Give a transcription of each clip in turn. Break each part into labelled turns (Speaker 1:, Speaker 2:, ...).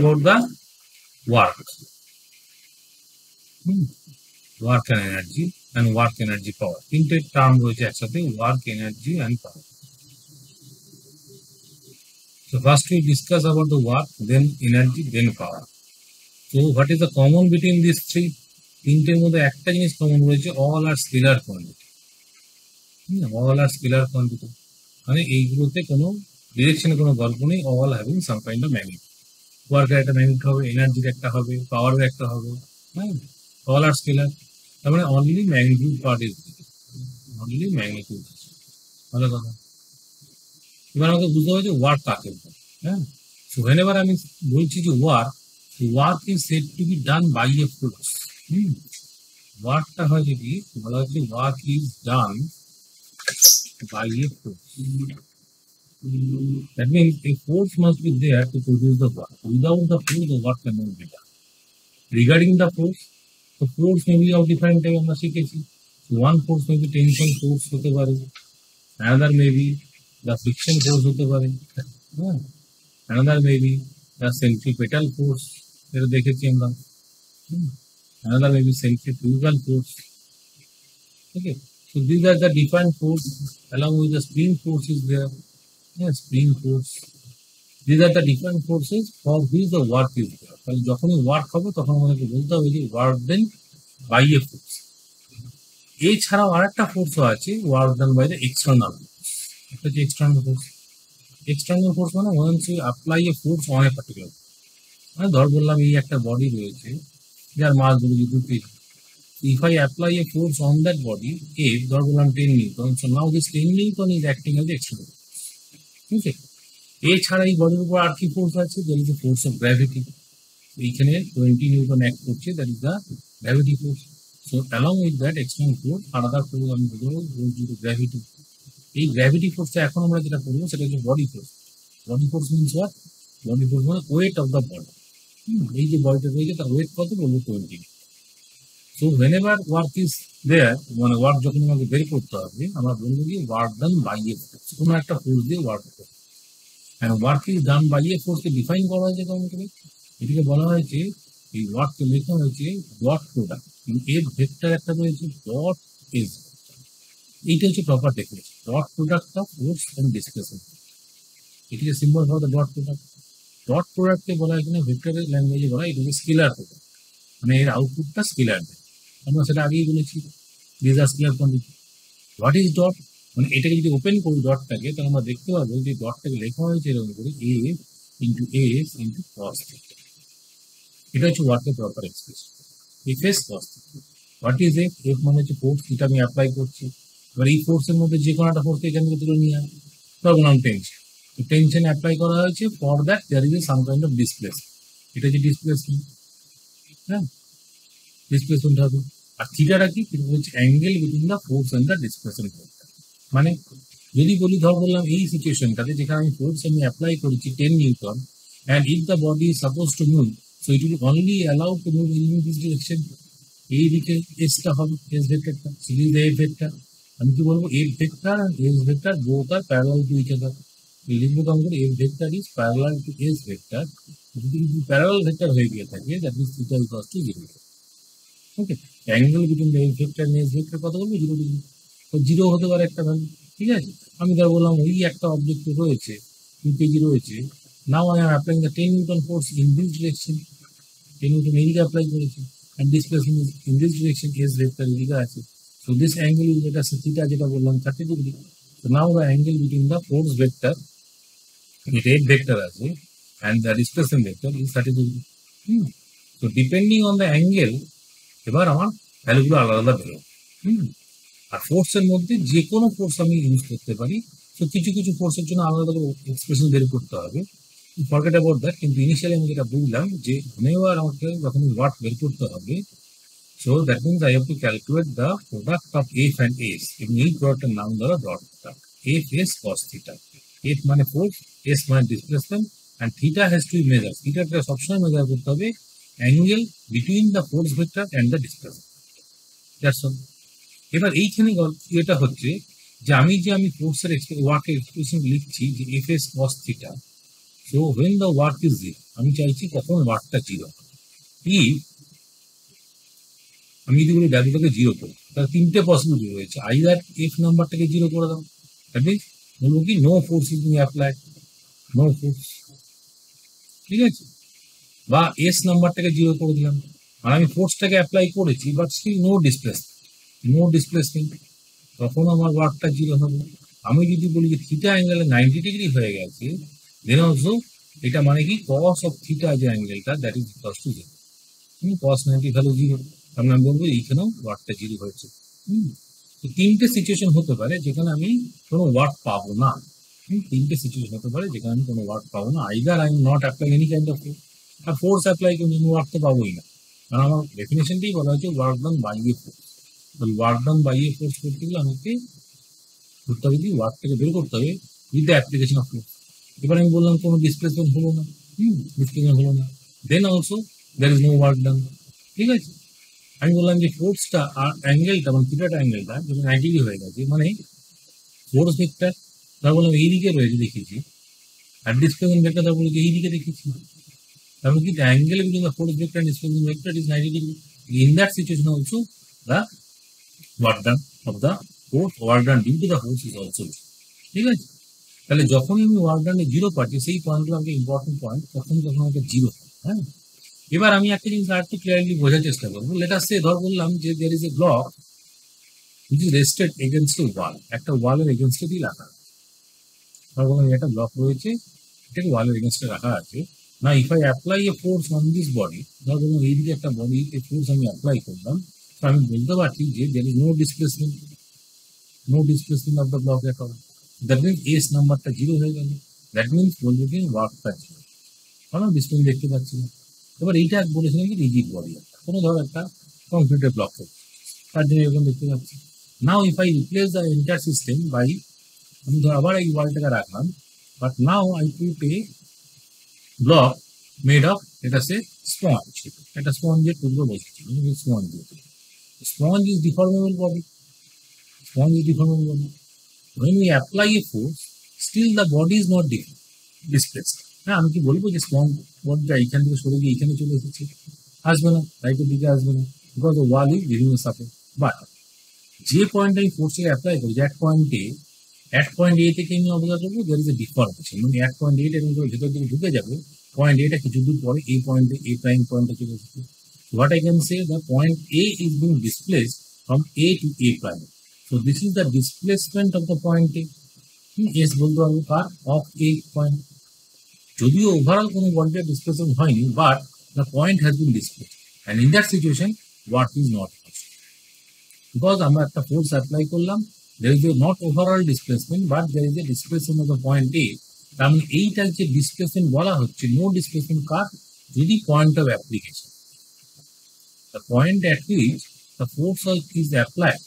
Speaker 1: about the work. Work and energy and work energy power. তিনটে term রয়েছে একসাথে, work, energy and power. So first we discuss about the work, then energy, then power. So what is the common between these three? তিনটের মধ্যে একটা জিনিস common রয়েছে, all are scalar quantity. All are scalar quantity. মানে এইগুলোতে কোনো ডিরেকশনে কোনো গল্প নেই, all having some kind of magnitude. ওয়ার্কের একটা ম্যাগনিটিউড হবে, এনার্জির একটা হবে, পাওয়ারের একটা হবে, হ্যাঁ, all are scalar. তার মানে only magnitude part is only magnitude, ভালো কথা। এবার আমাকে বুঝতে হবে যে ওয়ার্ক কাকে বলে, হ্যাঁ। সো whenever আমি বলছি যে work is said to be done by a force. ওয়ার্কটা হয় যদি বলা হচ্ছে work is done by a force, that means a force must be there to produce the work. Without the force, the work cannot be done. Regarding the force may be of different type. আমরা শিখেছি, one force may be tension force হতে পারে, another may be the friction force হতে পারে, another may be the centripetal force, এটা দেখেছি আমরা, another may be centrifugal force. Okay, so these are the different force along with the spring force is there. Yes, spring force. These are the different forces for which the work is there. তাহলে যখনই work হবে তখন আমাদেরকে বলতে হবে যে work then by a force. এছাড়াও আরেকটা ফোর্সও আছে, work done by the external force. একটা হচ্ছে এক্সটার্নাল ফোর্স। এক্সটার্নাল ফোর্স মানে once you apply a force on a particular, মানে ধর বললাম এই একটা বডি রয়েছে যার মাস ধরে 2 kg. If I apply a force on that body, if ধর বললাম 10 Newton, so now this 10 Newton is acting as the external force. ঠিক আছে, এছাড়া এই বডির উপর আর কি ফোর্স আছে, that is the force of gravity. এইখানে 20 নিউটন অ্যাক্ট করছে, that is the gravity force. So along with that external force আলাদা ফোর্স আমি বলবো ডিউ টু গ্র্যাভিটি। এই গ্র্যাভিটি ফোর্সটা এখন আমরা যেটা করবো সেটা হচ্ছে body force. Body force means what? Body force মানে ওয়েট অফ দ্য বডি। এই যে বডিটা রয়েছে তার ওয়েট কত বলবো 20। So whenever work is there, মানে ওয়ার্ক যখন আমাকে বের করতে হবে আমরা বলবো যে work done by a force, কোনো একটা ফোর্স দিয়ে ওয়ার্ক করতে। And work is done by a force K define করা হয়েছে কেমন করে? এটাকে বলা হয়েছে, এই ওয়ার্ককে লেখা হয়েছে ডট প্রোডাক্ট। এর ভেক্টর একটা রয়েছে ডট এস, এইটা হচ্ছে proper definition, dot product of force and displacement. এটিকে symbol for the dot product. Dot প্রোডাক্টকে বলা হয় কিনা ভেক্টরের ল্যাঙ্গুয়েজে বলা হয় এটা হচ্ছে স্কেলার প্রোডাক্ট, মানে এর আউটপুটটা স্কেলার দেয়। আমরা সেটা আগেই বলেছি, this are scalar quantity. What is dot? মানে এটাকে যদি ওপেন করি ডটটাকে, তাহলে আমরা দেখতে পাবো যে ডটটাকে লেখা হয়েছে এরকম করে এ into S into cos theta. এটা হচ্ছে ওয়ার্কের proper expression, F S cos theta. What is F? F মানে হচ্ছে ফোর্স, থিটা আমি অ্যাপ্লাই করছি। এবার এই ফোর্সের মধ্যে যে কোনো একটা ফোর্স এখান থেকে তুলে নিয়ে আসি, ধরুন টেনশন। টেনশন অ্যাপ্লাই করা হয়েছে, for that there is some kind of displacement. এটা হচ্ছে ডিসপ্লেসমেন্ট, হ্যাঁ, ডিসপ্লেসমেন্ট হবে। আর থিটাটা কি? এটা হচ্ছে angle between the force and the displacement. মানে যদি বলি, ধর বললাম এই সিচুয়েশনটাতে যেখানে আমি ফোর্স আমি অ্যাপ্লাই করেছি 10 Newton, and if the body is supposed to move, so it will only allow to move in this direction. এই দিকে এসটা হবে, এস ভেক্টরটা, সিরিজ এফ ভেক্টর। আমি কি বলবো? এফ ভেক্টর আর S vector both are parallel to each other. লিখবো কেমন করে? F vector is parallel to S vector. যদি প্যারালাল ভেক্টর হয়ে গিয়ে থাকে, that means theta equals to 0। Okay, angle between the F vector and S vector কত বলবো? 0 degree. তো 0 হতে পারে একটা ভ্যালু, ঠিক আছে। আমি ধর বললাম ওই একটা অবজেক্ট রয়েছে 2 kg রয়েছে, now I am applying the 10 Newton force in this direction. 10 Newton এদিকে অ্যাপ্লাই করেছি, and displacement is in this direction, s vector এদিকে আছে। So this angle is এটা থিটা যেটা বললাম 30 degree. So now the angle between the force vector, এটা এক vector আছে, and the displacement vector is 30 degree. So depending on the angle, এবার আমার ভ্যালুগুলো আলাদা আলাদা বেরোবে। আর ফোর্সের মধ্যে যে কোনো ফোর্স আমি ইউজ করতে পারি। তো কিছু কিছু ফোর্সের জন্য আলাদা করে এক্সপ্রেশন বের করতে হবে, ফরগেট অ্যাবাউট দ্যাট। কিন্তু ইনিশিয়ালি আমি যেটা বুঝলাম যে whenever আমাকে যখন ওয়ার্ক বের করতে হবে, so that means I have to calculate the product of F and S. এবং এই প্রোডাক্টের নাম ধরো dot product, F S cos theta. F মানে ফোর্স, এস মানে displacement, and theta has to be measure. থিটাটা সবসময় মেজার করতে হবে angle between the force vector and the displacement. That's all. এবার এইখানে এটা হচ্ছে যে আমি ফোর্সের ওয়ার্কের এক্সপ্রেশন লিখছি যে F S cos theta, so when the work is zero, আমি চাইছি কখন ওয়ার্কটা জিরো। if আমি যদি বলি ভ্যালুটাকে জিরো করি, তাহলে তিনটে পসিবিলিটি রয়েছে। আইদার এফ নাম্বারটাকে জিরো করে দাও, দ্যাট মিনস বলবো কি no force is being applied, no force, ঠিক আছে, বা এস নাম্বারটাকে জিরো করে দিলাম, আর আমি ফোর্সটাকে অ্যাপ্লাই করেছি বাট স্টিল নো ডিসপ্লেসমেন্ট, তখন আমার ওয়ার্কটা জিরো হবে। আমি যদি বলি যে থিটা অ্যাঙ্গেলে 90 ডিগ্রি হয়ে গেছে, দেন অলসো এটা মানে কি কস অফ থিটা যে অ্যাঙ্গেলটা that is equal to zero, cos 90 value zero, তাহলে আমি বলবো এইখানেও ওয়ার্কটা জিরো হয়েছে। তো তিনটে সিচুয়েশন হতে পারে যেখানে আমি কোনো ওয়ার্ক পাবো না। তিনটে সিচুয়েশন হতে পারে যেখানে আমি কোনো ওয়ার্ক পাবো না। Either I am not apply any kind of force, আর ফোর্স অ্যাপ্লাই করে আমি ওয়ার্ক তো পাবোই না, কারণ আমার ডেফিনেশনটাই বলা হচ্ছে work done by a force. Work done by a force করতে গেলে আমাকে করতে হবে কি ওয়ার্কটাকে বের করতে হবে with the application of force. এবার আমি বললাম কোনো ডিসপ্লেসমেন্ট হলো না, ডিসপ্লেসমেন্ট হলো না, then also there is no work done, ঠিক আছে। আমি বললাম যে ফোর্সটা আর অ্যাঙ্গেলটা মানে থিটাটা অ্যাঙ্গেলটা যখন 90 ডিগ্রি হয়ে গেছে, মানে ফোর্স ভেক্টর তার বললাম এই দিকে রয়েছে দেখিয়েছি, আর ডিসপ্লেসমেন্ট ভেক্টর তার বলে এই দিকে দেখিয়েছি, তারপরে কি the angle between the force vector and displacement vector is 90 degree. In that situation also the work done of the force, work done due to the force is also zero, ঠিক আছে। তাহলে যখন আমি ওয়ার্ক ডানে zero পাচ্ছি, সেই পয়েন্টগুলো আমাকে ইম্পর্টেন্ট পয়েন্ট, তখন আমাকে জিরো হয়, হ্যাঁ। এবার আমি একটা জিনিস আরেকটু ক্লিয়ারলি বোঝার চেষ্টা করবো। লেট আস সে ধর বললাম যে there is a block which is rested against a wall, একটা ওয়ালের এগেনস্টে দিয়ে রাখা, ধর বললাম একটা ব্লক রয়েছে, এটাকে ওয়ালের এগেনস্টে রাখা আছে। না if I apply a force on this body, ধর বললাম এইদিকে একটা বডি ফোর্স আমি অ্যাপ্লাই করলাম, তো আমি বলতে পারছি যে there is no displacement of the block at all, that means S নাম্বারটা জিরো হয়ে গেল, দ্যাট মিনস বলবো যে ওয়ার্কটা জিরো, কারণ ডিসপ্লেসমেন্ট দেখতে পাচ্ছি না। এবার এইটা বলেছিলাম কি রিজিড বডি, কোনো ধর একটা কংক্রিটের ব্লক হচ্ছে, তার জন্য এরকম দেখতে পাচ্ছি। Now if I replace the entire system by, আমি ধর আবার এই ওয়ালটাকে রাখলাম, but now I put a block made of, এটা সে স্পঞ্জ, একটা স্পঞ্জের টুকরো বসেছি, sponge is deformable body, when we apply a force still the body is not displaced। হ্যাঁ, আমি কি বলবো যে স্পঞ্জ বডিটা এইখান থেকে সরে গিয়ে এইখানে চলে এসেছে, আসবে না, রাইটের দিকে আসবে না, because the wall is giving a support. But যে পয়েন্টে আমি ফোর্সটাকে অ্যাপ্লাই করি, যে অ্যাট পয়েন্ট এ থেকে আমি অবজার্ভ করবো দেয়ার ইজ এ ডিফর্মেশন, মানে অ্যাট পয়েন্ট এ এরকম করে ভেতর দিকে ঢুকে যাবে, পয়েন্ট এটা কিছু দূর পরে এই পয়েন্টে এ প্রাইম পয়েন্টে চলে এসেছে। What I can say, the point A is being displaced from A to A prime, so this is the displacement of the point A. S বলতে পারবো কার, অফ এ পয়েন্ট, যদিও ওভারঅল কোনো বডিটা ডিসপ্লেসমেন্ট হয়নি, but the point has been displaced, and in that situation work is not possible, because আমরা একটা force apply করলাম, there is a not overall displacement but there is a displacement of the point A, তার মানে এইটার যে displacement বলা হচ্ছে, no displacement কার, যদি point of application, the point at which the force is applied,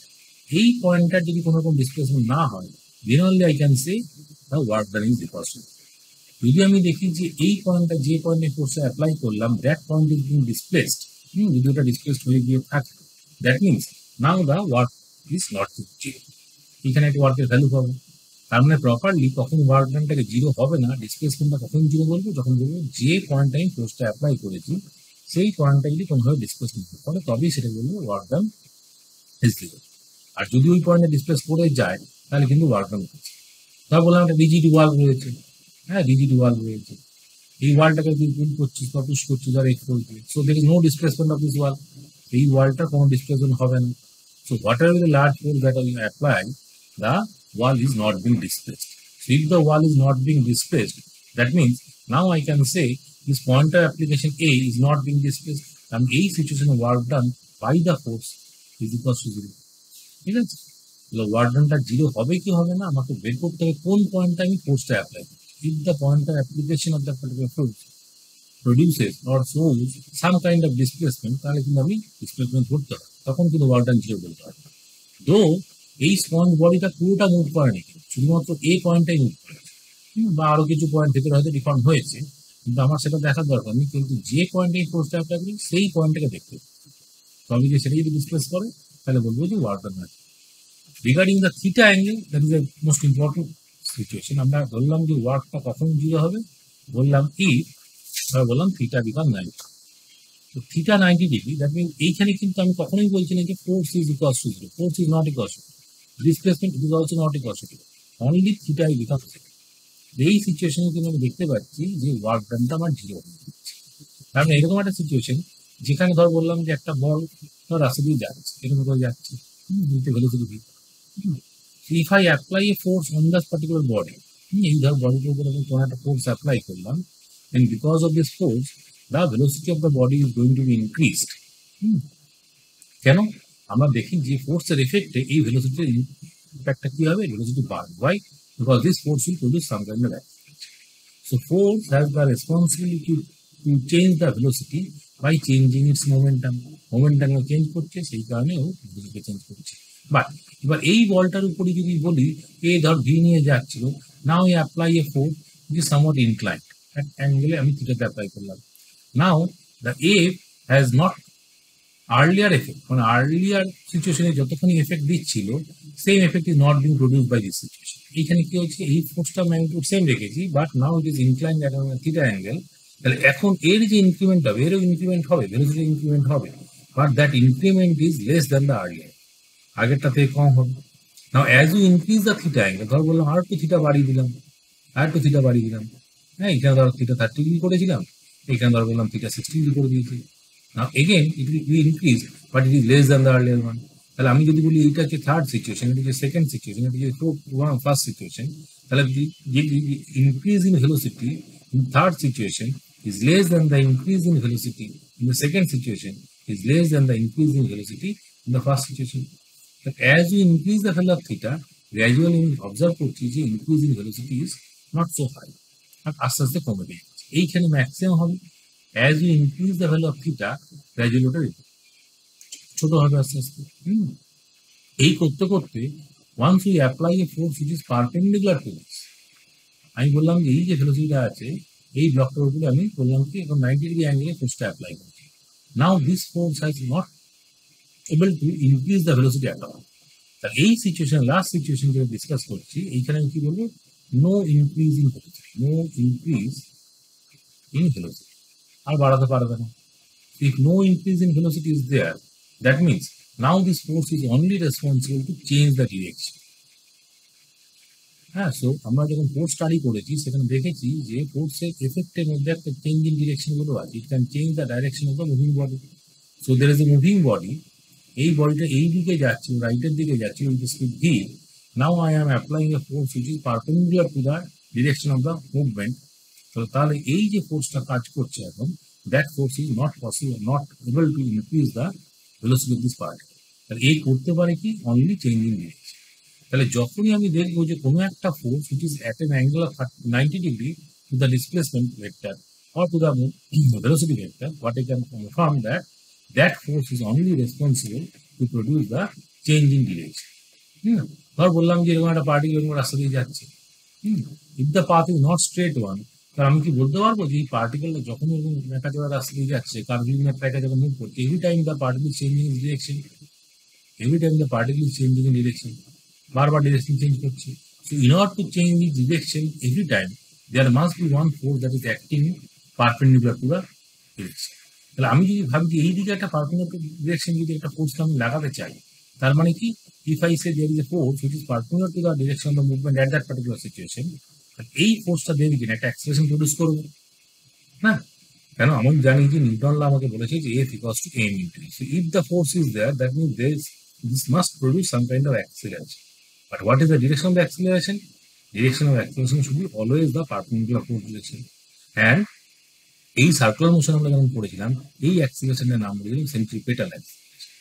Speaker 1: এই পয়েন্টটার যদি কোনো রকম ডিসপ্লেসমেন্ট না হয়, then only I can say the work done is equal to। যদি আমি দেখি যে এই পয়েন্টটা যে পয়েন্টে ফোর্সে অ্যাপ্লাই করলাম that point is being displaced, যদি ওটা ডিসপ্লেসড হয়ে গিয়ে থাকে, that means now the work is not zero, এখানে একটা ওয়ার্কের ভ্যালু পাবো। তার মানে প্রপারলি কখন ওয়ার্ক ডানটাকে জিরো হবে না, ডিসপ্লেসমেন্টটা কখন জিরো বলবো, যখন বলবো যে পয়েন্টটা আমি ফোর্সটা অ্যাপ্লাই করেছি সেই পয়েন্টটা যদি কোনোভাবে ডিসপ্লেসমেন্ট করে, তবেই সেটা বলবো ওয়ার্ক ডান ইজ জিরো। আর যদি ওই পয়েন্টে ডিসপ্লেস করে যায় তাহলে কিন্তু ওয়ার্ক ডান হচ্ছে। ধর বললাম একটা রিজিড ওয়াল রয়েছে, হ্যাঁ রিজিড ওয়াল রয়েছে, এই ওয়ালটাকে তুই পুল করছিস বা পুশ করছিস আর এক্সপোজ দিয়ে, so there is no displacement of this wall, এই ওয়ালটা কোনো ডিসপ্লেসমেন্ট হবে না। So whatever the large force that you apply, the wall is not being displaced. So if the wall is not being displaced, that means now I can say this pointer application A is not being displaced, and A situation of work done by the force is equal to zero, ঠিক আছে। Work ডানটা zero হবে কি হবে না, আমাকে বের করতে হবে কোন পয়েন্টটা আমি ফোর্সটা অ্যাপ্লাই করি। If the pointer application of the particular force produces or shows some kind of displacement, তাহলে কিন্তু আমি ডিসপ্লেসমেন্ট করতে হবে, তখন কিন্তু ওয়ার্ক ডান জিরো বলতে হবে। তো এই স্পঞ্জ বডিটা পুরোটা মুভ করেনি, শুধুমাত্র এই পয়েন্টটাই মুভ করেছে, বা আরো কিছু পয়েন্ট ভেতরে হয়তো ডিফর্ম হয়েছে, কিন্তু আমার সেটা দেখার দরকার নেই, কিন্তু যে পয়েন্টে ফোর্সটা অ্যাপ্লাই করি সেই পয়েন্টটাকে দেখতে হবে, তবে যে সেটা যদি ডিসপ্লেস করে তাহলে বলবো যে ওয়ার্ক ডান আছে। Regarding the theta angle, that is the most important situation. আমরা ধরলাম যে ওয়ার্কটা কখন জিরো হবে, বললাম if, বললাম থিটা বিকাম 90, তো থিটা 90 ডিগ্রি, দ্যাট মিন এইখানে কিন্তু আমি কখনোই বলছি না যে force is equal to zero, force is not equal two displacement, it is also not equal two only theta is become zero. এই সিচুয়েশনে কিন্তু আমি দেখতে পাচ্ছি যে ওয়ার্ক ডানটা আমার জিরো, কারণ এরকম একটা সিচুয়েশন যেখানে ধর বললাম যে একটা বল ধর রাস্তা দিয়ে যাচ্ছে, এরকম করে যাচ্ছে, দিতে velocity V. If I apply a force on that particular body, এই ধর বডির উপর আমি কোনো একটা ফোর্স অ্যাপ্লাই করলাম, and because of this force the velocity of the body is going to be increased. কেন? আমরা দেখি যে ফোর্সের এফেক্টে এই ভেলোসিটির ইম্প্যাক্টটা কি হবে, ভেলোসিটি বাড়বে। Why? Because this force will produce some kind of acceleration. So force has the responsibility to change the velocity by changing its momentum. Momentum change করছে, সেই কারণে ও velocity চেঞ্জ করছে। বাট এবার এই বলটার উপরে যদি বলি এ ধর ভি নিয়ে যাচ্ছিল, now a apply a force which is somewhat inclined, at অ্যাঙ্গেলে আমি থিটাতে অ্যাপ্লাই করলাম। Now the A has not earlier effect, মানে আর্লিয়ার সিচুয়েশনে যতক্ষণ এফেক্ট দিচ্ছিল same effect is not being produce by this situation. এইখানে কি হচ্ছে, এই ফোর্সটা ম্যাগনিটিউড সেম রেখেছি, but now it is inclined at theta angle. তাহলে এখন এর যে ইনক্রিমেন্ট হবে, এরও ইনক্রিমেন্ট হবে, ভেলোসিটি ইনক্রিমেন্ট হবে, but that increment is less than the earlier, আগেরটা থেকে কম হবে। Now as you increase the theta angle, ধর বললাম আর একটু থিটা বাড়িয়ে দিলাম, আর একটু থিটা বাড়িয়ে দিলাম, হ্যাঁ এখানে ধর থিটা 30 ডিগ্রি করেছিলাম, এখানে ধর বললাম থিটা 60 ডিগ্রি করে দিয়েছি। Now again it will be increased, but it is less than the earlier one. তাহলে আমি যদি বলি এটা হচ্ছে থার্ড সিচুয়েশন, এটা হচ্ছে সেকেন্ড সিচুয়েশন, এটা হচ্ছে ফার্স্ট সিচুয়েশন, তাহলে increase in velocity in third situation is less than the increase in velocity in the second situation is less than the increase in velocity in the first situation. But as you increase the value of theta, gradually observe করছি যে increase in velocity is not so high, আর আস্তে আস্তে কমে যাচ্ছে, এইখানে maximum হবে। As you increase the value of theta, gradually ওটা ছোট হবে আস্তে আস্তে। এই করতে করতে once you apply a force which is perpendicular to this, আমি বললাম যে এই যে ভেলোসিটিটা আছে এই ব্লকটার উপরে আমি বললাম কি এখন 90 ডিগ্রি অ্যাঙ্গেলে ফোর্সটা অ্যাপ্লাই করছি। Now this force has not able to increase the velocity at all. তাহলে এই সিচুয়েশন, লাস্ট সিচুয়েশন যেটা ডিসকাস করছি, এইখানে আমি কি বলবো, no increase in velocity, no increase in velocity, আর বাড়াতে পারবে না। If no increase in velocity is there, that means now this force is only responsible to change the direction. হ্যাঁ, সো আমরা যখন ফোর্স স্টাডি করেছি সেখানে দেখেছি যে ফোর্সের এফেক্টের মধ্যে একটা চেঞ্জ ইন ডিরেকশন গুলো আছে, it can change the direction of the moving body. So there is a moving body, এই বডিটা এই দিকে যাচ্ছে, রাইটের দিকে যাচ্ছে with speed V. Now I am applying A force which is perpendicular to the direction of the movement. তাহলে এই যে ফোর্সটা কাজ করছে এখন, that force is not possible, not able to increase the velocity of this particle. তাহলে এই করতে পারে কি, অনলি চেঞ্জিং ডিরেকশন। তাহলে যখনই আমি দেখবো যে কোনো একটা force which is at an angle of 90 degree to the displacement vector or to the velocity vector, what I can confirm that that force is only responsible to produce the change in direction. ধর বললাম যে এরকম একটা particle এরকম রাস্তা দিয়ে যাচ্ছে, if the path is not straight one, তাহলে আমি কি বলতে পারবো যে এই পার্টিকেলটা যখন এরকম মেকাচোরা রাস্তা দিয়ে যাচ্ছে, কার্ভিলিনিয়ার ট্র্যাকে যখন মুভ করছে, every time the particle changing in direction, every time the particle changing in direction, বারবার ডিরেকশন চেঞ্জ করছে। So in order to change in direction every time there must be one force that is acting perpendicular to the direction. তাহলে আমি যদি ভাবি যে এই দিকে একটা পারপেন্ডিকুলার ডিরেকশন যদি একটা ফোর্সকে আমি লাগাতে চাই, তার মানে কি, if I say there is a force which is perpendicular to the direction of the movement at that particular situation, এই ফোর্সটা দেবে কিনা একটা অ্যাক্সিলারেশন প্রডিউস করবে না। কেন? আমি জানি যে নিউটন আমাকে বলেছে যে F equals to m into e. So if the force is there, that means this must produce some kind of acceleration. But what is the direction of the acceleration? Direction of acceleration should be always the perpendicular force direction. And এই circular motion আমরা যখন পড়েছিলাম, এই অ্যাক্সিলারেশনের নাম বলেছিলাম centripetal acceleration.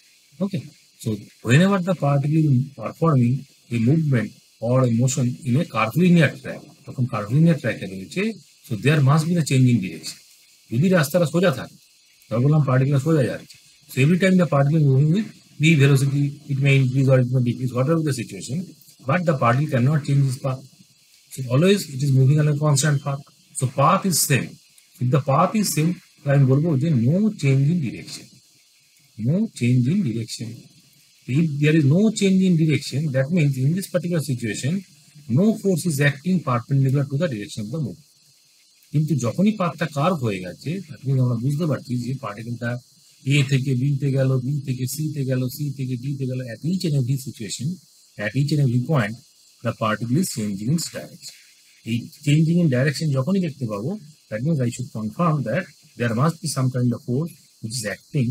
Speaker 1: Okay, so whenever the particle is performing a movement or a motion in a curvilinear track, তখন curvilinear ট্র্যাকে রয়েছে, so there must be the change in direction. যদি রাস্তাটা সোজা থাকে, তবে বললাম পার্টিকেল সোজা যাচ্ছে, so every time the particle is moving with the velocity, it may increase or it may decrease, whatever the situation, but the particle cannot change its path. So always it is moving on a constant path. So path is same. If the path is same, then আমি বলবো যে no change in direction. No change in direction. If there is no change in direction, that means in this particular situation, no force is acting perpendicular to the direction of the movement. কিন্তু যখনই পাথটা curve হয়ে গেছে তখন আমরা বুঝতে পারছি যে পার্টিকেলটা এ থেকে বি তে গেল, বি থেকে সি তে গেল, সি থেকে ডি তে গেল। At each and every situation, at each and every point the particle is changing in direction. এই চেঞ্জিং ইন ডাইরেকশন যখনই দেখতে পাবো, that means I should confirm that there must be some kind of force which is acting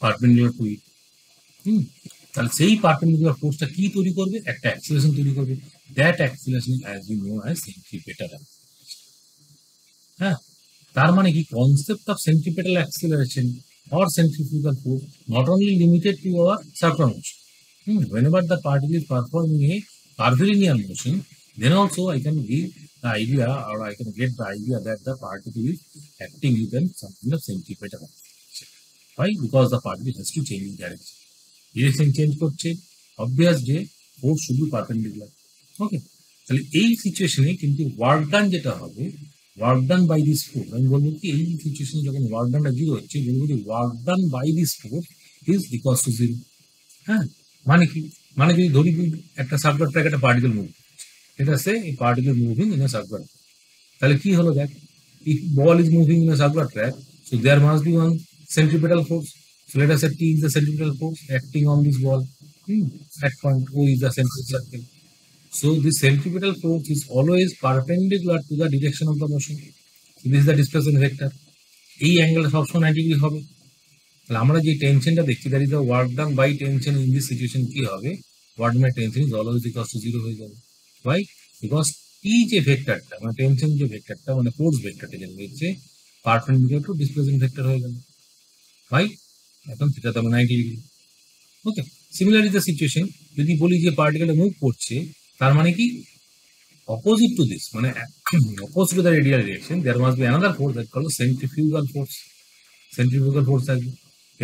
Speaker 1: perpendicular to it. তাহলে সেই perpendicular ফোর্সটা কি তৈরি করবে? একটা অ্যাক্সিলারেশন তৈরি করবে। That acceleration as you know as centripetal. হ্যাঁ, তার মানে কি, concept of centripetal acceleration or centrifugal force not only limited to our circular motion. Whenever the particle is performing a curvilinear motion, then also I can give the idea, or I can get the idea that the particle is acting within some kind of centripetal acceleration. Why? Because the particle has to change in direction. Direction change করছে, obvious যে force should be perpendicular. Okay, তাহলে এই সিচুয়েশনে কিন্তু work done যেটা হবে, work done by this force, আমি বলবো কি এই সিচুয়েশনে যখন ওয়ার্ক ডানটা জিরো হচ্ছে, বলবো কি work done by this force is equals to zero. হ্যাঁ, মানে কি, মানে যদি ধরি একটা সার্কুলার ট্র্যাক একটা পার্টিকেল মুভ, ঠিক আছে, এই particle moving in a circular, তাহলে কি হলো দেখ, if ball is moving in a circular track, so there must be one centripetal force. So let us say T is the centripetal force acting on this ball. At point O is the central circle. So this centripetal force is always perpendicular to the direction of the motion. So this is the displacement vector. এই অ্যাঙ্গেলটা সবসময় 90 degree হবে। তাহলে আমরা যে টেনশনটা দেখছি, that is the work done by tension in this situation, কি হবে, work done by tension is always equals to zero হয়ে যাবে। ওয়াই? বিকজ ই যে ভেক্টরটা, মানে টেনশন যে ভেক্টরটা, মানে ফোর্স ভেক্টরটা যেটা রয়েছে, পারপেন্ডিকুলার টু ডিসপ্লেসমেন্ট ভেক্টর হয়ে গেল। ভাই এখন থিটা তো 90 degree. Okay, similarly the situation, যদি বলি যে পার্টিকেলটা মুভ করছে, তার মানে কি অপোজিট টু দিস, মানে opposite to the radial direction, there must be another force that called centrifugal force. Centrifugal force থাকবে।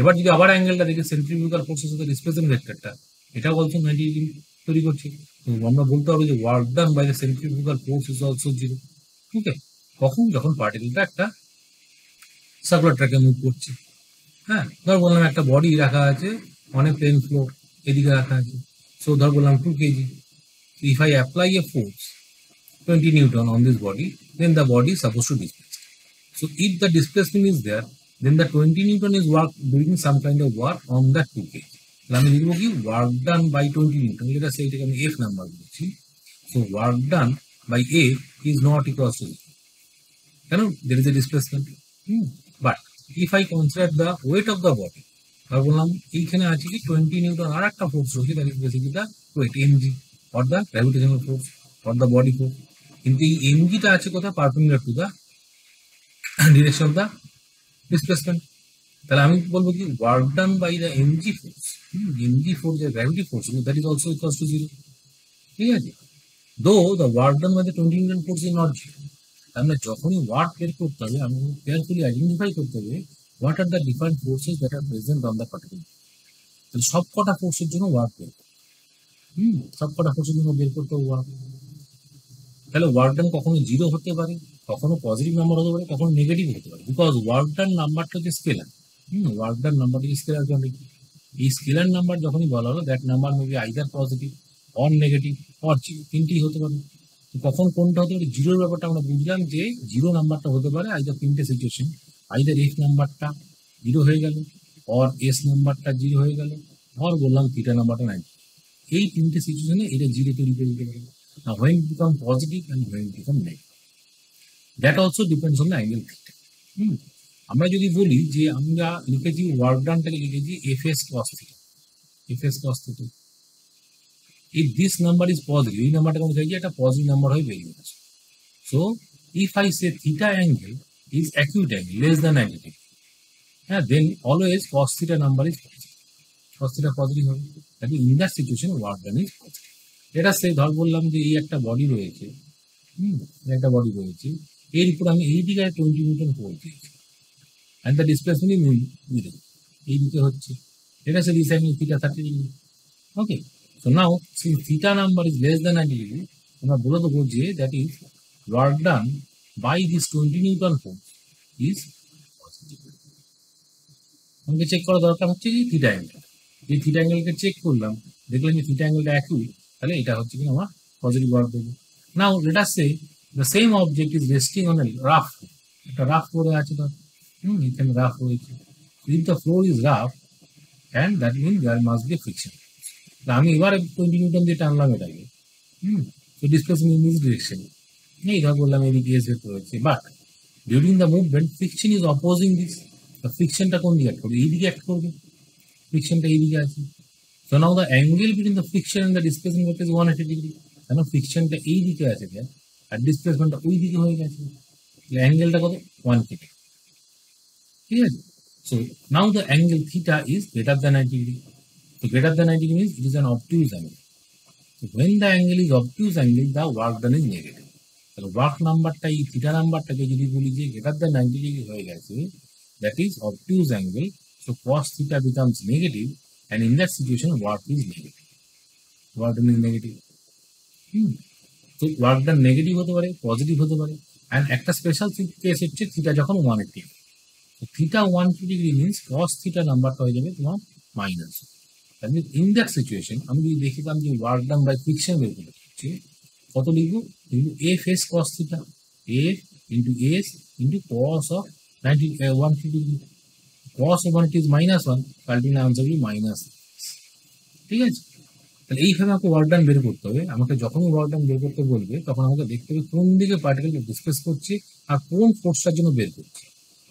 Speaker 1: এবার যদি আবার অ্যাঙ্গেলটা দেখি, সেন্ট্রিফিউগাল ফোর্সের সাথে ডিসপ্লেসমেন্ট ভেক্টরটা, এটা বলছো 90 ডিগ্রি তৈরি করছে। তো আমরা বলতে হবে যে work done by the centrifugal force is also zero. Okay, কখন? যখন পার্টিকেলটা একটা সার্কুলার ট্র্যাকে মুভ করছে। হ্যাঁ, ধর বললাম একটা বডি রাখা আছে অন এ প্লেন ফ্লোর, এদিকে রাখা আছে। সো ধর বললাম 2 kg. If I apply a force 20 Newton on this body, then the body is supposed to displace. So if the displacement is there, then the 20 Newton is doing some kind of work on that 2 kg. তাহলে আমি লিখবো কি work done by 20 Newton, যেটা সেইটাকে আমি F number দিচ্ছি। So work done by F is not equal to 0. কেন? There is a displacement. But if I consider the weight of the body, তাহলে বললাম এইখানে আছে কি 20 নিউটন, আর একটা ফোর্স রয়েছে, that is basically the weight mg, or the gravitational force, or the body force. কিন্তু এই mgটা আছে কোথায়? Perpendicular to the direction of the displacement. তাহলে আমি বলবো কি work done by the mg force, mg force যে gravity force, that is also equals to 0। ঠিক আছে, though the work done by the 20 newton force is not 0। আমরা যখনই work বের করতে হবে, আমি কেয়ারফুলি আইডেন্টিফাই করতে হবে what are the different forces that are present on the particle. তাহলে সব কটা ফোর্সের জন্য ওয়ার্ক বের, সব কটা ফোর্সের জন্য বের করতে হবে ওয়ার্ক। তাহলে ওয়ার্ক ডান কখনো 0 হতে পারে, কখনো পজিটিভ নাম্বার হতে পারে, কখনো নেগেটিভ হতে পারে, বিকজ ওয়ার্ক ডান নাম্বারটা হচ্ছে স্কেলার। ওয়ার্ক ডান নাম্বারটা স্কেলার কোয়ান্টিটি। এই স্কেলার নাম্বার যখনই বলা হলো, that number maybe either positive or negative or 0, তিনটেই হতে পারে। কখন কোনটা হতে পারে? জিরোর ব্যাপারটা আমরা বুঝলাম যে জিরো নাম্বারটা হতে পারে আইদার তিনটে সিচুয়েশন, আইদার এফ নাম্বারটা 0 হয়ে গেল, অর এস নাম্বারটা 0 হয়ে গেল, অর বললাম থিটা নাম্বারটা 90। এই তিনটে সিচুয়েশনে এটা 0 তৈরি করে দিতে পারে। Now when it become positive and when it become negative, that also depends on the angle theta. আমরা যদি বলি যে আমরা লিখেছি ওয়ার্ক ডানটাকে লিখেছি fs cos theta, fs cos theta. If this number is positive, এই নাম্বারটা কোন থাকে, একটা পজিটিভ নাম্বার হয়ে বেরিয়ে আসে। So if I say theta angle is acute angle less than 90 degree, then always cos theta number is positive. Cos theta positive হবে, তাহলে in that situation work done is positive. Let us say ধর বললাম যে এই একটা body রয়েছে, একটা body রয়েছে, এর উপর আমি এই দিকে 20 নিউটন ফোর্স দিয়েছি, and the displacement is within, এই দিকে হচ্ছে, let us say this angle theta 30 degree. Okay, so now since theta number is less than 90 degree, আমরা বলে দেবো যে that is work done by this 20 Newton force is positive. আমাকে check করা দরকার হচ্ছে যে থিটা অ্যাঙ্গেল, এই থিটা অ্যাঙ্গেলকে চেক করলাম, দেখলাম যে থিটা অ্যাঙ্গেলটা একই, তাহলে এটা হচ্ছে কি আমার পজিটিভ ওয়ার্ক দেবে। Now let us say The same object is resting on a rough floor. একটা rough floor আছে ধর, এখানে rough রয়েছে। If the floor is rough, and that means there must be friction. আমি এবার 20 নিউটন দিয়ে টানলাম এটাকে, so displacement in this direction, এই ধর বললাম এদিকে এস ভেক্টর রয়েছে, but during the movement friction is opposing this. ফ্রিকশনটা কোন দিকে অ্যাক্ট করবে? এইদিকে অ্যাক্ট করবে, ফ্রিকশনটা এইদিকে আছে। So now the angle between the friction and the displacement vector is 180 degree. কেন ফ্রিকশনটা এই দিকে আছে আর ডিসপ্লেসমেন্টটা ওই দিকে হয়ে গেছে, অ্যাঙ্গেলটা কত? 180, ঠিক আছে? So now the angle theta is greater than 90 degree. So greater than 90 degree means it is an obtuse angle. So when the angle is obtuse angle, the work done is negative. তাহলে work নাম্বারটা এই theta নাম্বারটাকে যদি বলি যে greater than 90 degree হয়ে গেছে, that is obtuse angle. So cos theta becomes negative, and in that situation work is negative. Work done is negative. তো work done negative হতে পারে, পজিটিভ হতে পারে, অ্যান্ড একটা স্পেশাল কেস হচ্ছে থিটা যখন 180, তো theta 180 degree means cos theta নাম্বারটা হয়ে যাবে তোমার মাইনাস। ইন দ্যাট সিচুয়েশন আমি যদি দেখিতাম যে ওয়ার্ক ডান বাই ফ্রিকশন বের করতে হচ্ছে, কত লিখবো? F S cos theta, F into S into cos of 180 degree, cos of 180 is -1, ultimate answer will minus. ঠিক আছে, তাহলে এইভাবে আমাকে ওয়ার্ক ডান বের করতে হবে। আমাকে যখনই ওয়ার্ক ডান বের করতে বলবে তখন আমাকে দেখতে হবে কোন দিকে পার্টিকেল ডিসপ্লেস করছে আর কোন ফোর্সটার জন্য বের করছে।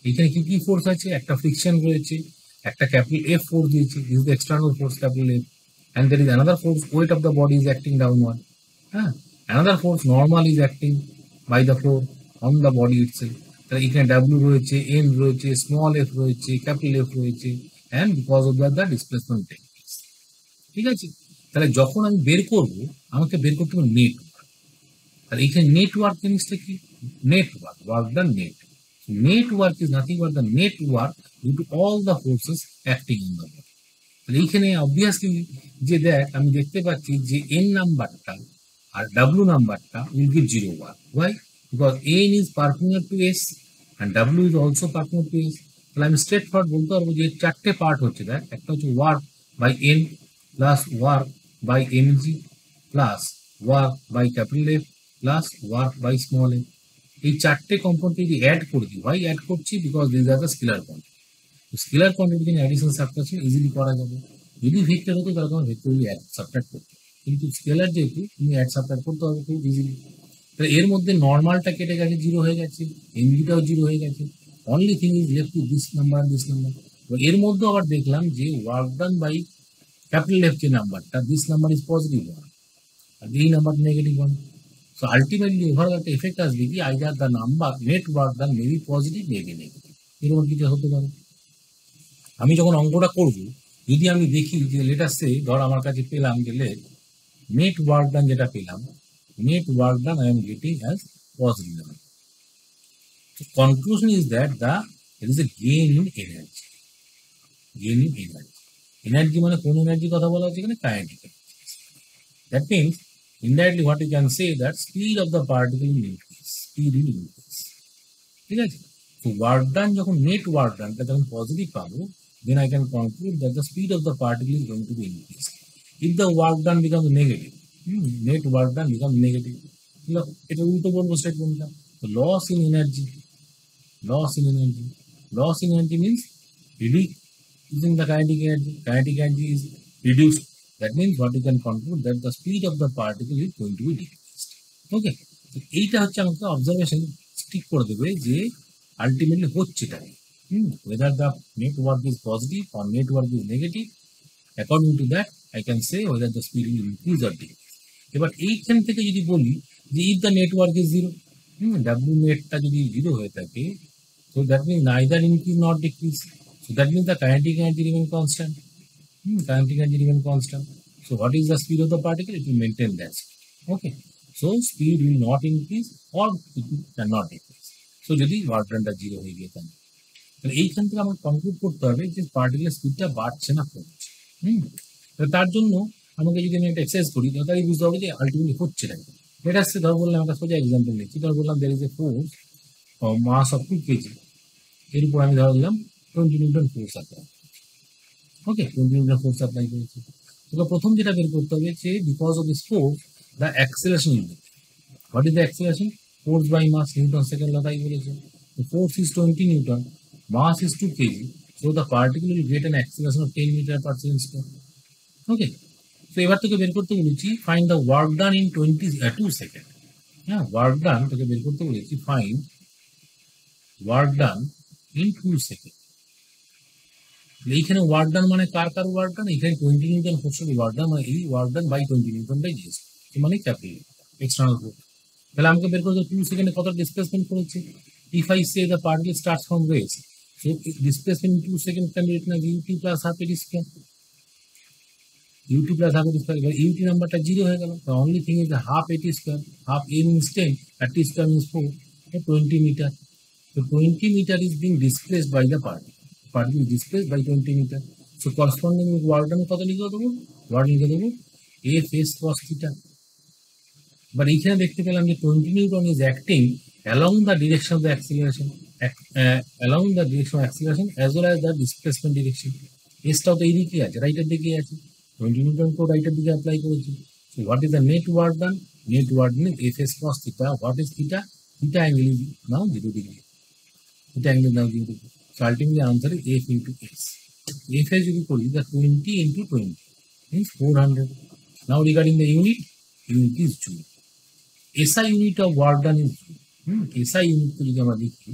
Speaker 1: এখানে কি কি ফোর্স আছে? একটা ফ্রিকশন রয়েছে, একটা ক্যাপিটাল এফ ফোর্স দিয়েছে, this is the external force capital F, and there is another force, weight of the body is acting downward. Another force normal is acting by the floor on the body itself. তাহলে এখানে W রয়েছে, M রয়েছে, small F রয়েছে, capital F রয়েছে, and because of that the displacement takes place. ঠিক আছে, তাহলে যখন আমি বের করব আমাকে বের করতে হবে নেটওয়ার্ক। তাহলে এখানে নেটওয়ার্ক জিনিসটা কি? Network, work done net. Network is nothing but the network due to all the forces acting on the body. তাহলে এইখানে অবভিয়াসলি যে দেখ আমি দেখতে পাচ্ছি যে এন নাম্বারটা আর ডাব্লিউ নাম্বারটা will give 0 work. Why? Because N is perpendicular to S and W is also perpendicular to S. তাহলে আমি স্ট্রেট ফরওয়ার্ড বলতে পারবো যে চারটে পার্ট হচ্ছে, দেখ একটা হচ্ছে work by N plus work by mg plus work by capital F plus work by small F. এই চারটে কম্পোনেন্ট যদি অ্যাড করে দিই, ওয়াই অ্যাড করছি? Because this are the scalar quantity. Scalar quantity addition subtraction easily করা যাবে। যদি vector হতো তাহলে তোমার ভেক্টরই অ্যাড সাবট্রাক্ট করতে, কিন্তু স্কেলার যেহেতু তুমি অ্যাড সাবট্রাক্ট করতে হবে খুব ইজিলি। তাহলে এর মধ্যে নর্মালটা কেটে গেছে, 0 হয়ে গেছে, এনজিটাও 0 হয়ে গেছে, only thing is left to this number this number. এর মধ্যে আবার দেখলাম যে work done by capital F যে নাম্বারটা, দিস নাম্বার ইজ পজিটিভ 1 আর এই number negative 1। So ultimately overall একটা এফেক্ট আসবে কি either the number net work done maybe positive maybe negative, এরকম কিছু হতে পারে। আমি যখন অঙ্কটা করব যদি আমি দেখি যে লেটার সে ধর আমার কাছে পেলাম যে নেট ওয়ার্ক ডান যেটা পেলাম, net work done I am getting as positive number. Conclusion is that there is a gain in energy. Gain in energy. Energy মানে কোন এনার্জি কথা বলা হচ্ছে এখানে? Kinetic energy. That means indirectly what you can say that speed of the particle will increase, speed will increase. ঠিক আছে, তো work done যখন নেট ওয়ার্ক ডানটা যখন পজিটিভ পাবো, then I can conclude that the speed of the particle is going to be increased. If the work done becomes negative, net work done becomes negative. এটা উল্টো বলবো স্টেটমেন্টটা। তো loss in energy, loss in energy, loss in energy means reducing the kinetic energy. Kinetic energy is reduced. That means what you can conclude that the speed of the particle is going to be decreased. Okay, তো এইটা হচ্ছে আমাকে observation stick করে দেবে যে ultimately হচ্ছেটা whether the network is positive or network is negative. According to that I can say whether the speed will increase or decrease. এবার এইখান থেকে যদি বলি যে if the network is 0, w নেটটা যদি 0 হয়ে থাকে, so that means neither increase nor decrease, so that means the kinetic energy remain constant. Kinetic energy remain constant. So what is the speed of the particle? It will maintain that speed. Okay, so speed will not increase or it cannot decrease. So যদি work ডানটা 0 হয়ে গিয়ে থাকে, তাহলে এইখান থেকে আমাকে conclude করতে হবে যে পার্টিকেলের স্পিডটা বাড়ছে না কমছে। তার জন্য আমাকে যদি আমি একটা এক্সারসাইজ করি তাহলে বুঝতে হবে যে আলটিমেটলি হচ্ছে না। এটা আসছে ধর বললাম একটা সোজা এক্সাম্পল নিচ্ছি, ধর বললাম there is a force of mass of 2 kg, এর উপর আমি ধর দিলাম 20 নিউটন ফোর্স অ্যাপ্লাই। ওকে, 20 নিউটন ফোর্স অ্যাপ্লাই করেছি। তো প্রথম যেটা বের করতে হবে যে because of this force the acceleration is, what is the acceleration? force by mass Newton second law তাই বলেছে। The force is 20 Newton, mass is 2 kg, so the particle will get an acceleration of 10 meter per second square. Okay, so এবার তোকে বের করতে বলেছি find the work done in 2 second. হ্যাঁ, work done তোকে বের করতে বলেছি find work done in 2 second. এইখানে ওয়ার্ক ডান মানে কার কার ওয়ার্ক ডান, এখানে 20 নিউটন ফোর্সের ওয়ার্ক ডান, মানে এই work done by 20 newton by GS, মানে ক্যাপিটাল এক্সটার্নাল ফোর্স। তাহলে আমাকে বের করতে 2 সেকেন্ডে কত ডিসপ্লেসমেন্ট করেছে। If I say the particle starts from rest, so displacement in 2 second can be written as ut plus half at square, UT plus half at square. এবার ut নাম্বারটা 0 হয়ে গেল, the only thing is the half at square, half a means 10 R T square means 4, 20 meter. So 20 meter is being displaced by the particle. Particle is displaced by 20 meter. So corresponding with work done কত লিখে দেবো, work লিখে দেবো F S cos theta। But এখানে দেখতে পেলাম যে 20 Newton is acting along the direction of the acceleration, along the direction of acceleration as well as the displacement direction. এসটাও তো এই দিকে আছে, রাইটের দিকে আছে, 20 নিউটন তো রাইটের দিকে অ্যাপ্লাই করেছি। So what is the net work done? Net work done is F S cos theta. What is theta? Theta angle is now 0 degree. Theta angle now 0 degree. So ultimately answer is F into S. F as you call it, the 20 into 20 means 400. Now regarding the unit is joule. SI unit of work done is joule. SI unit को যদি আমরা দেখি,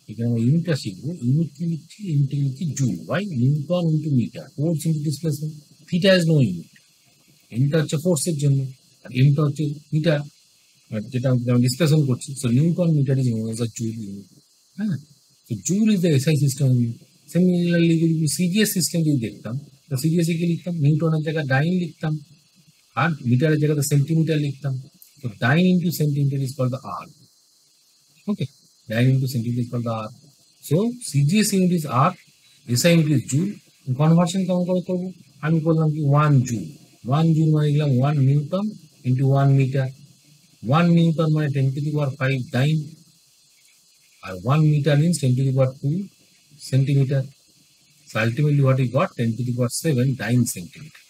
Speaker 1: এখানে আমরা ইউনিটটা শিখবো, ইউনিটকে লিখছি joule, by newton into metre, force into displacement. Theta is no unit, এমটা হচ্ছে ফোর্সের জন্য আর এমটা হচ্ছে মিটার, যেটা আমরা ডিসপ্লেসমেন্ট করছি। So newton meter is known as a joule unit. হ্যাঁ, তো joule is the SI system unit. Similarly যদি সিজিএস সিস্টেম যদি দেখতাম, তো সিজিএস কে লিখতাম নিউটনের জায়গায় ডাইন লিখতাম আর মিটারের জায়গাতে সেন্টিমিটার লিখতাম। তো dyne into centimeter is called the erg. Okay, dyne into centimeter is called the erg. So CGS unit is erg, SI unit is joule. Conversion কেমন করে করবো, আমি বললাম কি 1 জুল, 1 জুল মানে লিখলাম 1 নিউটন ইন্টু 1 মিটার। 1 নিউটন মানে 10 to the power 5 dine, R 1 meter means 10 to the power 2 centimeter. So ultimately what we got 10 to the power 7 dyne centimeter.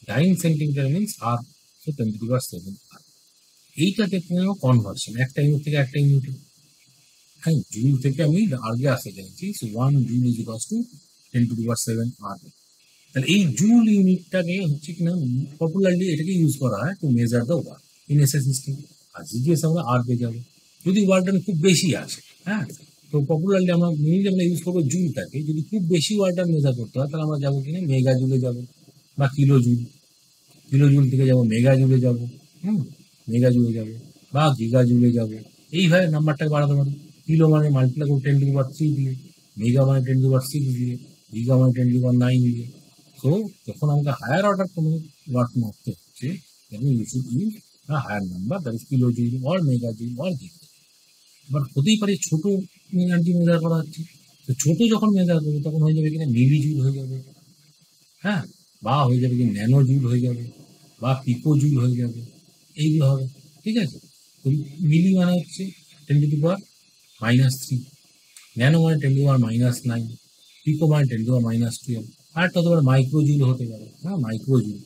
Speaker 1: Dyne centimeter means R, so 10 to the power 7 R. এইটাতে কোনো conversion একটা unit থেকে একটা unit. হ্যাঁ, joule থেকে আমি আগে আসতে চাইছি, so 1 joule is equal two 10 to the power 7 R। তাহলে এই জুল ইউনিটটাকে হচ্ছে কিনা পপুলারলি এটাকে ইউজ করা হয় to measure the work in SI system. আর জিজিএস আমরা আর পেয়ে যাবো যদি ওয়ার্ক ডান খুব বেশি আসে। হ্যাঁ, তো পপুলারলি আমরা মেইনলি আমরা ইউজ করবো জুলটাকে। যদি খুব বেশি ওয়ার্ক ডান মেজার করতে হয় তাহলে আমরা যাবো কিনা মেগা জুলে যাবো বা কিলো জুল, কিলো জুল থেকে যাবো মেগা জুলে যাবো, মেগা জুলে যাবো বা গিগা জুলে যাবো। এইভাবে নাম্বারটাকে বাড়াতে পারি। কিলো মানে মাল্টিপ্লাই করবো 10 to the power 3 দিয়ে, মেগা মানে 10 to the power 6 দিয়ে, গিগা মানে 10 to the power 9 দিয়ে। তো যখন আমাকে হায়ার অর্ডার কোনো ওয়ার্ক মাপতে হচ্ছে, you should use a higher number, that is kilojoule or megajoule or gigajoule। এবার হতেই পারে ছোট এনার্জি মেজার করা হচ্ছে, তো ছোট যখন মেজার করবে তখন হয়ে যাবে কিনা মিলি জুল হয়ে যাবে, হ্যাঁ, বা হয়ে যাবে কি ন্যানো জুল হয়ে যাবে বা পিকো জুল হয়ে যাবে, এইগুলো হবে। ঠিক আছে, তো মিলি মানে হচ্ছে 10 to the power -3, ন্যানো মানে 10 to the power -9, পিকো মানে 10 to the power -12, আর একটা হতে পারে মাইক্রো জুল হতে পারে। হ্যাঁ, মাইক্রো জুল,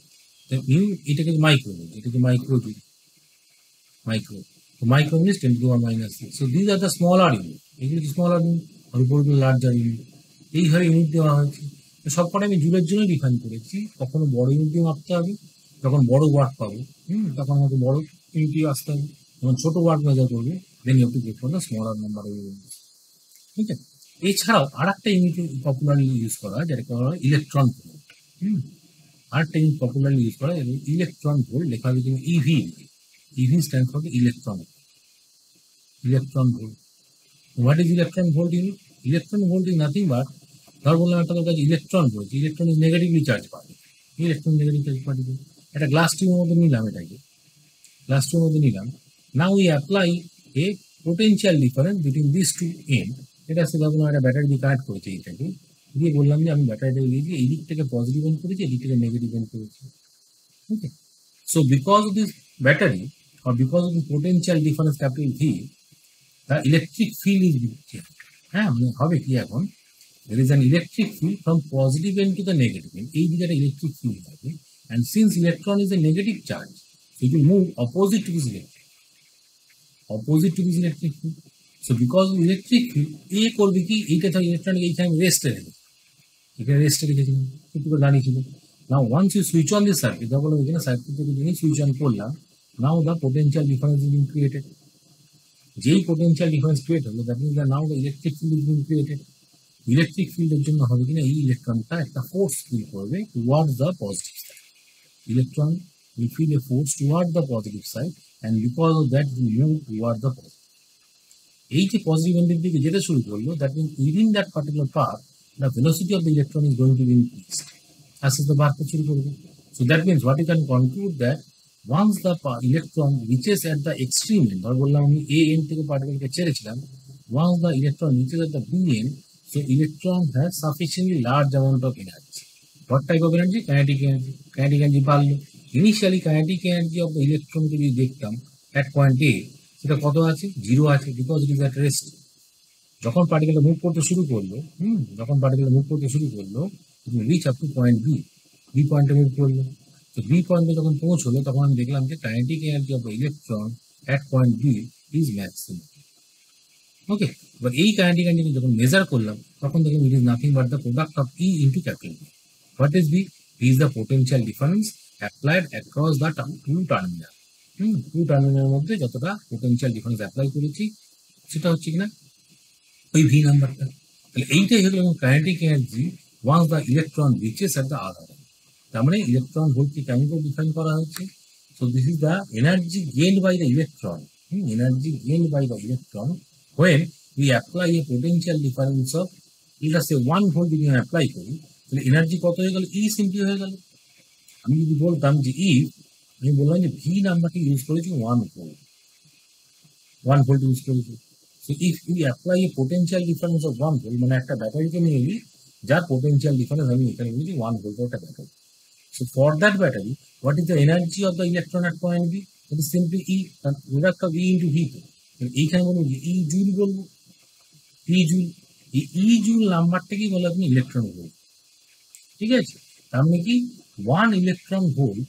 Speaker 1: এটাকে মাইক্রো বলছে, এটাকে মাইক্রো জুল, মাইক্রো। তো micro means 10 to the power -6। So this are the smaller unit, এগুলো স্মলার ইউনিট আর উপরগুলো লার্জার ইউনিট। এইভাবে ইউনিট দেওয়া হয়েছে। তো সবকটা আমি জুলের জন্য ডিফাইন করেছি। কখনো বড় ইউনিট দিয়ে মাপতে হবে, যখন বড় ওয়ার্ক পাবো তখন আমাকে বড় ইউনিট আসতে হবে। যখন ছোট ওয়ার্ক মেজার করবে then you have to get for the smaller number of unit. ঠিক আছে, এছাড়াও আর একটা ইউনিট পপুলারলি ইউজ করা হয় যেটাকে বলা হয় ইলেকট্রন ভোল্ট। আরেকটা ইউনিট পপুলারলি ইউজ করা হয় ইলেকট্রন ভোল্ট, লেখা হবে তুমি EV. EV stand for electron, electron volt. What is electron volt unit? Electron volt is nothing but, ধর বললাম একটা তোর কাছে ইলেকট্রন বলছি, ইলেকট্রন ইজ নেগেটিভলি চার্জ পাবে, ইলেকট্রন নেগেটিভ চার্জ পার্টিকেল। একটা গ্লাস টিউবের মধ্যে নিলাম, এটাকে গ্লাস টিউবের মধ্যে নিলাম। Now we apply a potential difference between this two and. এটা সে ভাবলাম একটা ব্যাটারি দিয়ে কানেক্ট করেছে, এইটাকে দিয়ে বললাম যে আমি ব্যাটারিটা দিয়েছি, এই দিক থেকে পজিটিভ এন্ড করেছি, এই দিক থেকে নেগেটিভ এন্ড করেছি। Okay, so because of this battery or because of the potential difference capital V, the electric field is changed. হ্যাঁ, মানে হবে কি এখন, there is an electric field from positive end to the negative end, এই দিকে একটা electric field হবে, and since electron is a negative charge, so it will move opposite to this electric, opposite to this electric field. So because of electric field, A করবে কি এইটা তো electronic এইখানে রেস্টে রেখেছে, এখানে রেস্টে রেখেছিলাম একটু করে দাঁড়িয়ে ছিল। Now once you switch on this circuit, যখন এখানে সার্কিট থেকে যিনি সুইচ অন করলাম, now the potential difference is being created. যেই পোটেনশিয়াল ডিফারেন্স ক্রিয়েট হলো, that means now the electric field is being created. Electric ফিল্ডের জন্য হবে কিনা এই ইলেকট্রনটা একটা ফোর্স ফিল করবে towards the positive side. Electron will feel a force toward the positive side, and because of that we move toward the positive. এই যে পজিটিভ এন্ডের দিকে যেতে শুরু করলো, that means within that particular path the velocity of the electron is going to be increased আস্তে আস্তে বাড়তে শুরু করবে। So that means what you can conclude that once the electron reaches at the extreme end, ধর বললাম আমি a end থেকে পার্টিকেলকে ছেড়েছিলাম, once the electron reaches at the b end, so electron has sufficiently large amount of energy. What type of energy? Kinetic energy. Kinetic energy বাড়লো। Initially kinetic energy of the electron যদি দেখতাম at point A, সেটা কত আছে? 0 আছে, because it is at rest. যখন পার্টিকেলটা move করতে শুরু করলো, যখন পার্টিকেলটা মুভ করতে শুরু করলো, তুমি reach up to point B, B পয়েন্টে মুভ করলো। তো বি পয়েন্টে যখন পৌঁছলো, তখন আমি দেখলাম যে kinetic energy of the electron at point B is maximum. ওকে, এবার এই কাইনেটিক এনার্জি যখন মেজার করলাম, তখন দেখলাম it is nothing but the product of E into capital B. What is B? B is the potential difference applied across the two terminal. Two টার্মিনালের মধ্যে যতটা potential difference apply করেছি, সেটা হচ্ছে কিনা ওই ভি নাম্বারটা। তাহলে এইটাই হলো kinetic energy once the electron reaches at the other end. তার মানে ইলেকট্রন ভোল্টকে কেমন করে ডিফাইন করা হচ্ছে? So this is the energy gained by the electron, energy gained by the electron when we apply a potential difference of, let us say 1 volt যদি আমি apply করি, তাহলে এনার্জি কত হয়ে গেল? ই সিম্পলি হয়ে গেল। আমি যদি বলতাম যে আমি বললাম যে ভি নাম্বারটি ইউজ করেছি 1 ভোল্ট, 1 ভোল্ট ইউজ করেছি। So if you apply a potential difference of 1 volt, মানে একটা ব্যাটারিকে নিয়ে নিই যার পোটেনশিয়াল ডিফারেন্স আমি এখানে নিয়েছি 1 ভোল্টের একটা battery. So for that battery what is the energy of the electron at point B? It is simply e, product of e into V. এইখানে বলবো যে ই জুল, বলবো ই জুল। এই ই জুল নাম্বারটাকেই বলে আপনি ইলেকট্রন ভোল্ট। ঠিক আছে, তার মানে কি 1 ইলেকট্রন ভোল্ট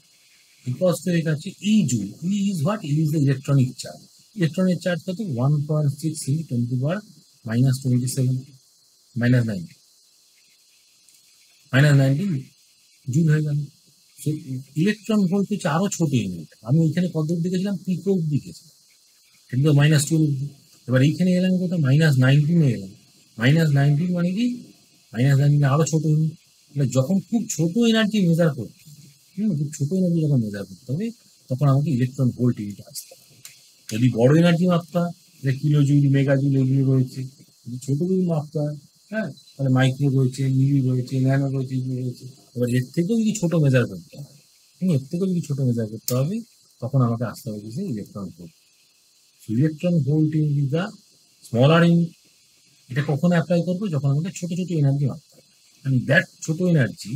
Speaker 1: ইকুয়ালস টু এটা হচ্ছে E joule. E is what? E is the electronic charge. Electronic charge কত? 1.6 × 10⁻27 -19 জুল হয়ে গেল। ইলেকট্রন ভোল্ট হচ্ছে আরো ছোট ইউনিট। আমি এখানে কত অব্দি গেছিলাম? পিকো অব্দি গেছিলাম, কিন্তু -12 অব্দি। এবার এইখানে এলাম কত? -19 এলাম। -19 মানে কি? -19 আরো ছোট ইউনিট। যখন খুব ছোট এনার্জি মেজার করতে, খুব ছোট এনার্জি যখন মেজার করতে হবে, তখন আমাকে ইলেকট্রন ভোল্ট ইউনিট আসতে হবে। যদি বড় এনার্জি মাত্রা, কিলো জুল, মেগা জুল এগুলো রয়েছে। যদি ছোট যদি মাত্রা, তাহলে মাইক্রো রয়েছে, মিলি রয়েছে, ন্যানো রয়েছে, এগুলো রয়েছে। এবার এর থেকেও যদি ছোট মেজার করতে হবে, এর থেকেও যদি ছোট মেজার করতে হবে, তখন আমাকে আসতে হবে যে electron volt. Electron volt is the smaller unit. এটা কখন অ্যাপ্লাই করবো? যখন আমাদের ছোট ছোট এনার্জি মাত্রা, মানে দ্যাট ছোট এনার্জি,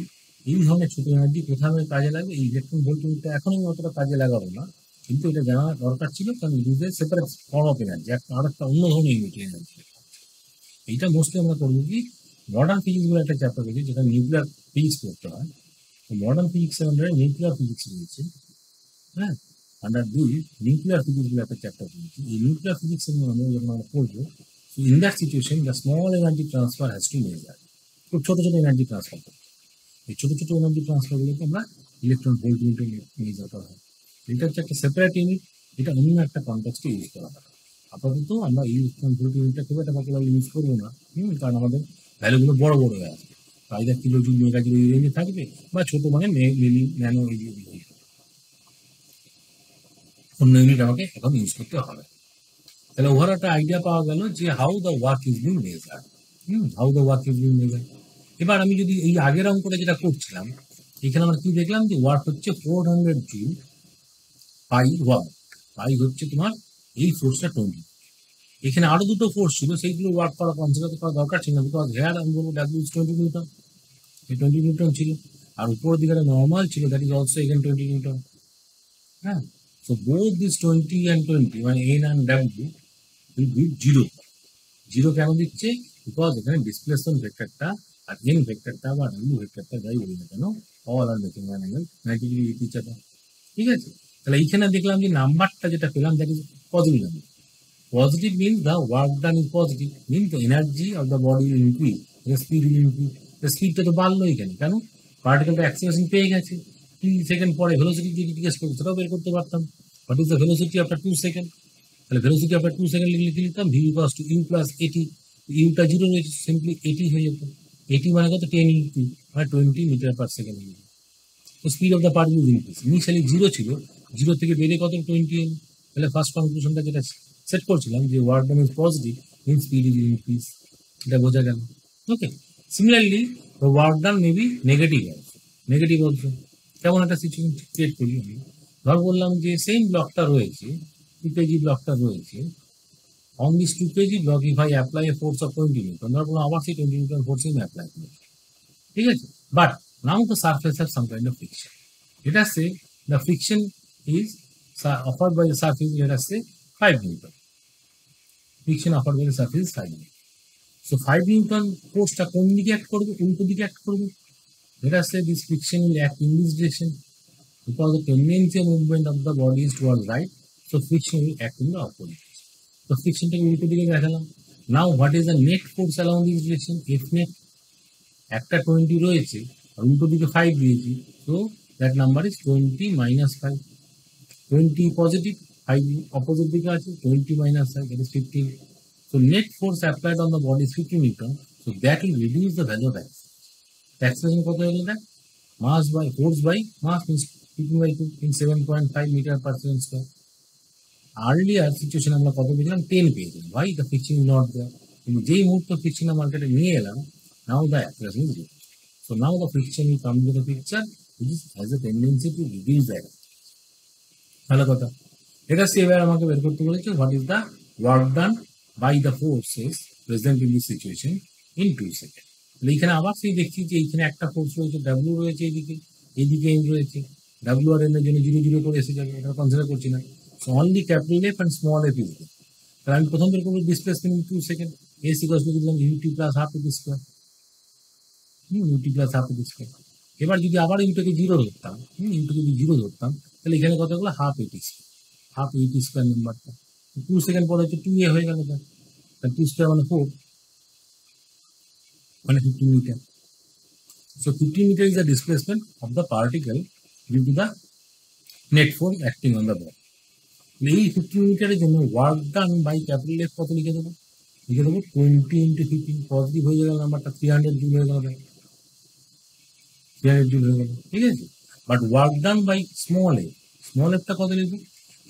Speaker 1: এই ধরনের ছোট এনার্জি কোথাও কাজে লাগবে? এই ইলেকট্রন ভোল্ট ইউনিটটা এখন আমি অতটা কাজে লাগাবো না, কিন্তু এটা জানা দরকার ছিল, কারণ it is a separate form of energy, আর একটা অন্য ধরনের ইউনিট এনার্জি। এইটা মোস্টলি আমরা করবো কি, মডার্ন ফিজিক্স বলে একটা চ্যাপ্টার রয়েছে, যেটা নিউক্লিয়ার ফিজিক্স পড়তে হয়। মডার্ন ফিজিক্সের আন্ডারে নিউক্লিয়ার ফিজিক্স রয়েছে। আন্ডার দি নিউক্লিয়ার ফিজিক্স বলে একটা চ্যাপ্টার রয়েছে। এই নিউক্লিয়ার ফিজিক্স আমরা যখন আমরা পড়বো, in that situation the small energy transfer has to measure. খুব ছোট ছোট এনার্জি ট্রান্সফার করতে, এই ছোট ছোট এনার্জি ট্রান্সফারগুলোকে আমরা ইলেকট্রন ভোল্ট ইউনিটে মেজার করা হয়। এটা হচ্ছে একটা সেপারেট ইউনিট, এটা অন্য একটা কনটেক্সটে ইউজ করা হয়। আপাতত আমরা এই ইলেকট্রন ভোল্ট ইউনিটটা খুব একটা পপুলারলি ইউজ করবো না, কারণ আমাদের ভ্যালুগুলো বড় বড় হয়ে আসবে। Either kilo joule, mega joule এই রেঞ্জে থাকবে, বা ছোট মানে মিলি, ন্যানো এই অন্য ইউনিট আমাকে এখন ইউজ করতে হবে। তাহলে ওভার একটা আইডিয়া পাওয়া গেল যে how the work is being measure, how the work is being measure. এবার আমি যদি এই আগের অঙ্কটা যেটা করছিলাম, এখানে আমরা কি দেখলাম যে ওয়ার্ক হচ্ছে 400 জুল পাই ওয়ার্ক। পাই হচ্ছে তোমার এই ফোর্সটা 20। এখানে আরো দুটো ফোর্স ছিল, সেইগুলো ওয়ার্ক করা কনসিডার করা দরকার ছিল না, বিকজ হেয়ার আমি বলবো ডাব্লিউ ইজ 20 নিউটন, এই 20 নিউটন ছিল। আর উপরের দিকে নর্মাল ছিল, দ্যাট ইজ অলসো এখানে 20 Newton. So both this 20 and 20 মানে N and W will be 0। 0 কেন দিচ্ছে? বিকজ এখানে ডিসপ্লেসমেন্ট ভেক্টরটা আর এন ভেক্টরটা বা ডাব্লিউ ভেক্টরটা যাই বলি না কেন, all are making an angle 90 degree each other. ঠিক আছে, তাহলে এইখানে দেখলাম যে নাম্বারটা যেটা পেলাম that is positive number. Positive means the work done is positive, means the energy of the body will increase, the speed will increase. The speed টা তো বাড়লো এখানে, কেন? পার্টিকেলটা অ্যাক্সিলারেশন পেয়ে গেছে, 2 সেকেন্ড পরে ভেলোসিটি যদি জিজ্ঞেস করতো সেটাও বের করতে পারতাম। What is the velocity after 2 second? তাহলে ভেলোসিটি আফটার 2 সেকেন্ড লিখলে কি লিখতাম? V equals to u plus at. ইউটা জিরো রয়েছে, সিম্পলি এটি হয়ে যেত। এটি মানে কত? 10 ইন্টু মানে 20 মিটার পার সেকেন্ড। তো speed of the particle increase. Initially zero ছিল, জিরো থেকে বেড়ে কত? 20 এল। তাহলে ফার্স্ট কনক্লুশনটা যেটা সেট করছিলাম যে work done is positive, mean speed is increase, এটা বোঝা গেল। Okay, similarly the work done may be negative also, negative also. কেমন একটা সিচুয়েশন ক্রিয়েট করি আমি, ধর বললাম যে সেম ব্লকটা রয়েছে, 2 কেজি ব্লকটা রয়েছে, on this 2 KG block if I apply a force of 20 Newton, ধর বললাম আবার সেই 20 নিউটন ফোর্স আমি অ্যাপ্লাই করি, ঠিক আছে? But now the surface has some kind of friction. Let us say the friction is offered by the surface, let us say 5 Newton. Friction offered by the surface is 5 Newton. So 5 Newton force-টা কোন দিকে act করবে? উল্টো দিকে act করবে। Let us say this friction will act in this direction because the tendency of movement of the body is towards right, so friction will act in the opposite direction. So friction-টাকে উল্টো দিকে দেখালাম। Now what is the net force along this direction? F net, একটা 20 রয়েছে আর উল্টো দিকে 5 দিয়েছি, so that number is 20 minus 5. 20 positive, 5 opposite দিকে আছে, 20 minus 5, that is 15. So net force applied on the body is 50 Newton, so that will reduce the value of acceleration. Acceleration কত হলো? that mass by force by mass means 15 by 2 in 7.5 meter per second square. Earlier situation আমরা কত পেয়েছিলাম? 10 পেয়েছিলাম। Why? The friction is not there. কিন্তু যেই মুহূর্তে friction মার্কেটে নিয়ে এলাম, now the acceleration is reduced. So now the friction will come to the picture, which has a tendency to reduce the acceleration. ভালো কথা। এটা সে এবার আমাকে বের করতে বলেছে what is the work done by the forces present in this situation in 2 second. তাহলে এখানে আবার সেই দেখছি যে এইখানে একটা ফোর্স রয়েছে, ডাব্লিউ রয়েছে এইদিকে, এইদিকে এন রয়েছে। ডাব্লিউ আর এন এর জন্য 0 0 করে এসে যাবে, এটা কনসিডার করছি না। So only capital F and small F is there. তাহলে আমি প্রথম বের করবো displacement in 2 second, S equals to দিলাম U T plus half A T square, UT plus half A T square. এবার যদি আবার ইউটাকে 0 ধরতাম, ইউটাকে যদি 0 ধরতাম, তাহলে এখানে কত হলো? Half A T square, half A T square নাম্বারটা 2 সেকেন্ড পরে হচ্ছে 2a হয়ে গেল। তাহলে 2 স্কয়ার মানে 4, মানে 15 metre. So 15 meter is the displacement of the particle due to the net force acting on the body. এই 15 মিটারের জন্য work done by capital F কত লিখে দেবো? লিখে দেবো 20 into 15, পজিটিভ হয়ে গেল নাম্বারটা, 300 জুল হয়ে গেল, 300 জুল হয়ে গেল, ঠিক আছে? But work done by small F, small এফটা কত লিখবো?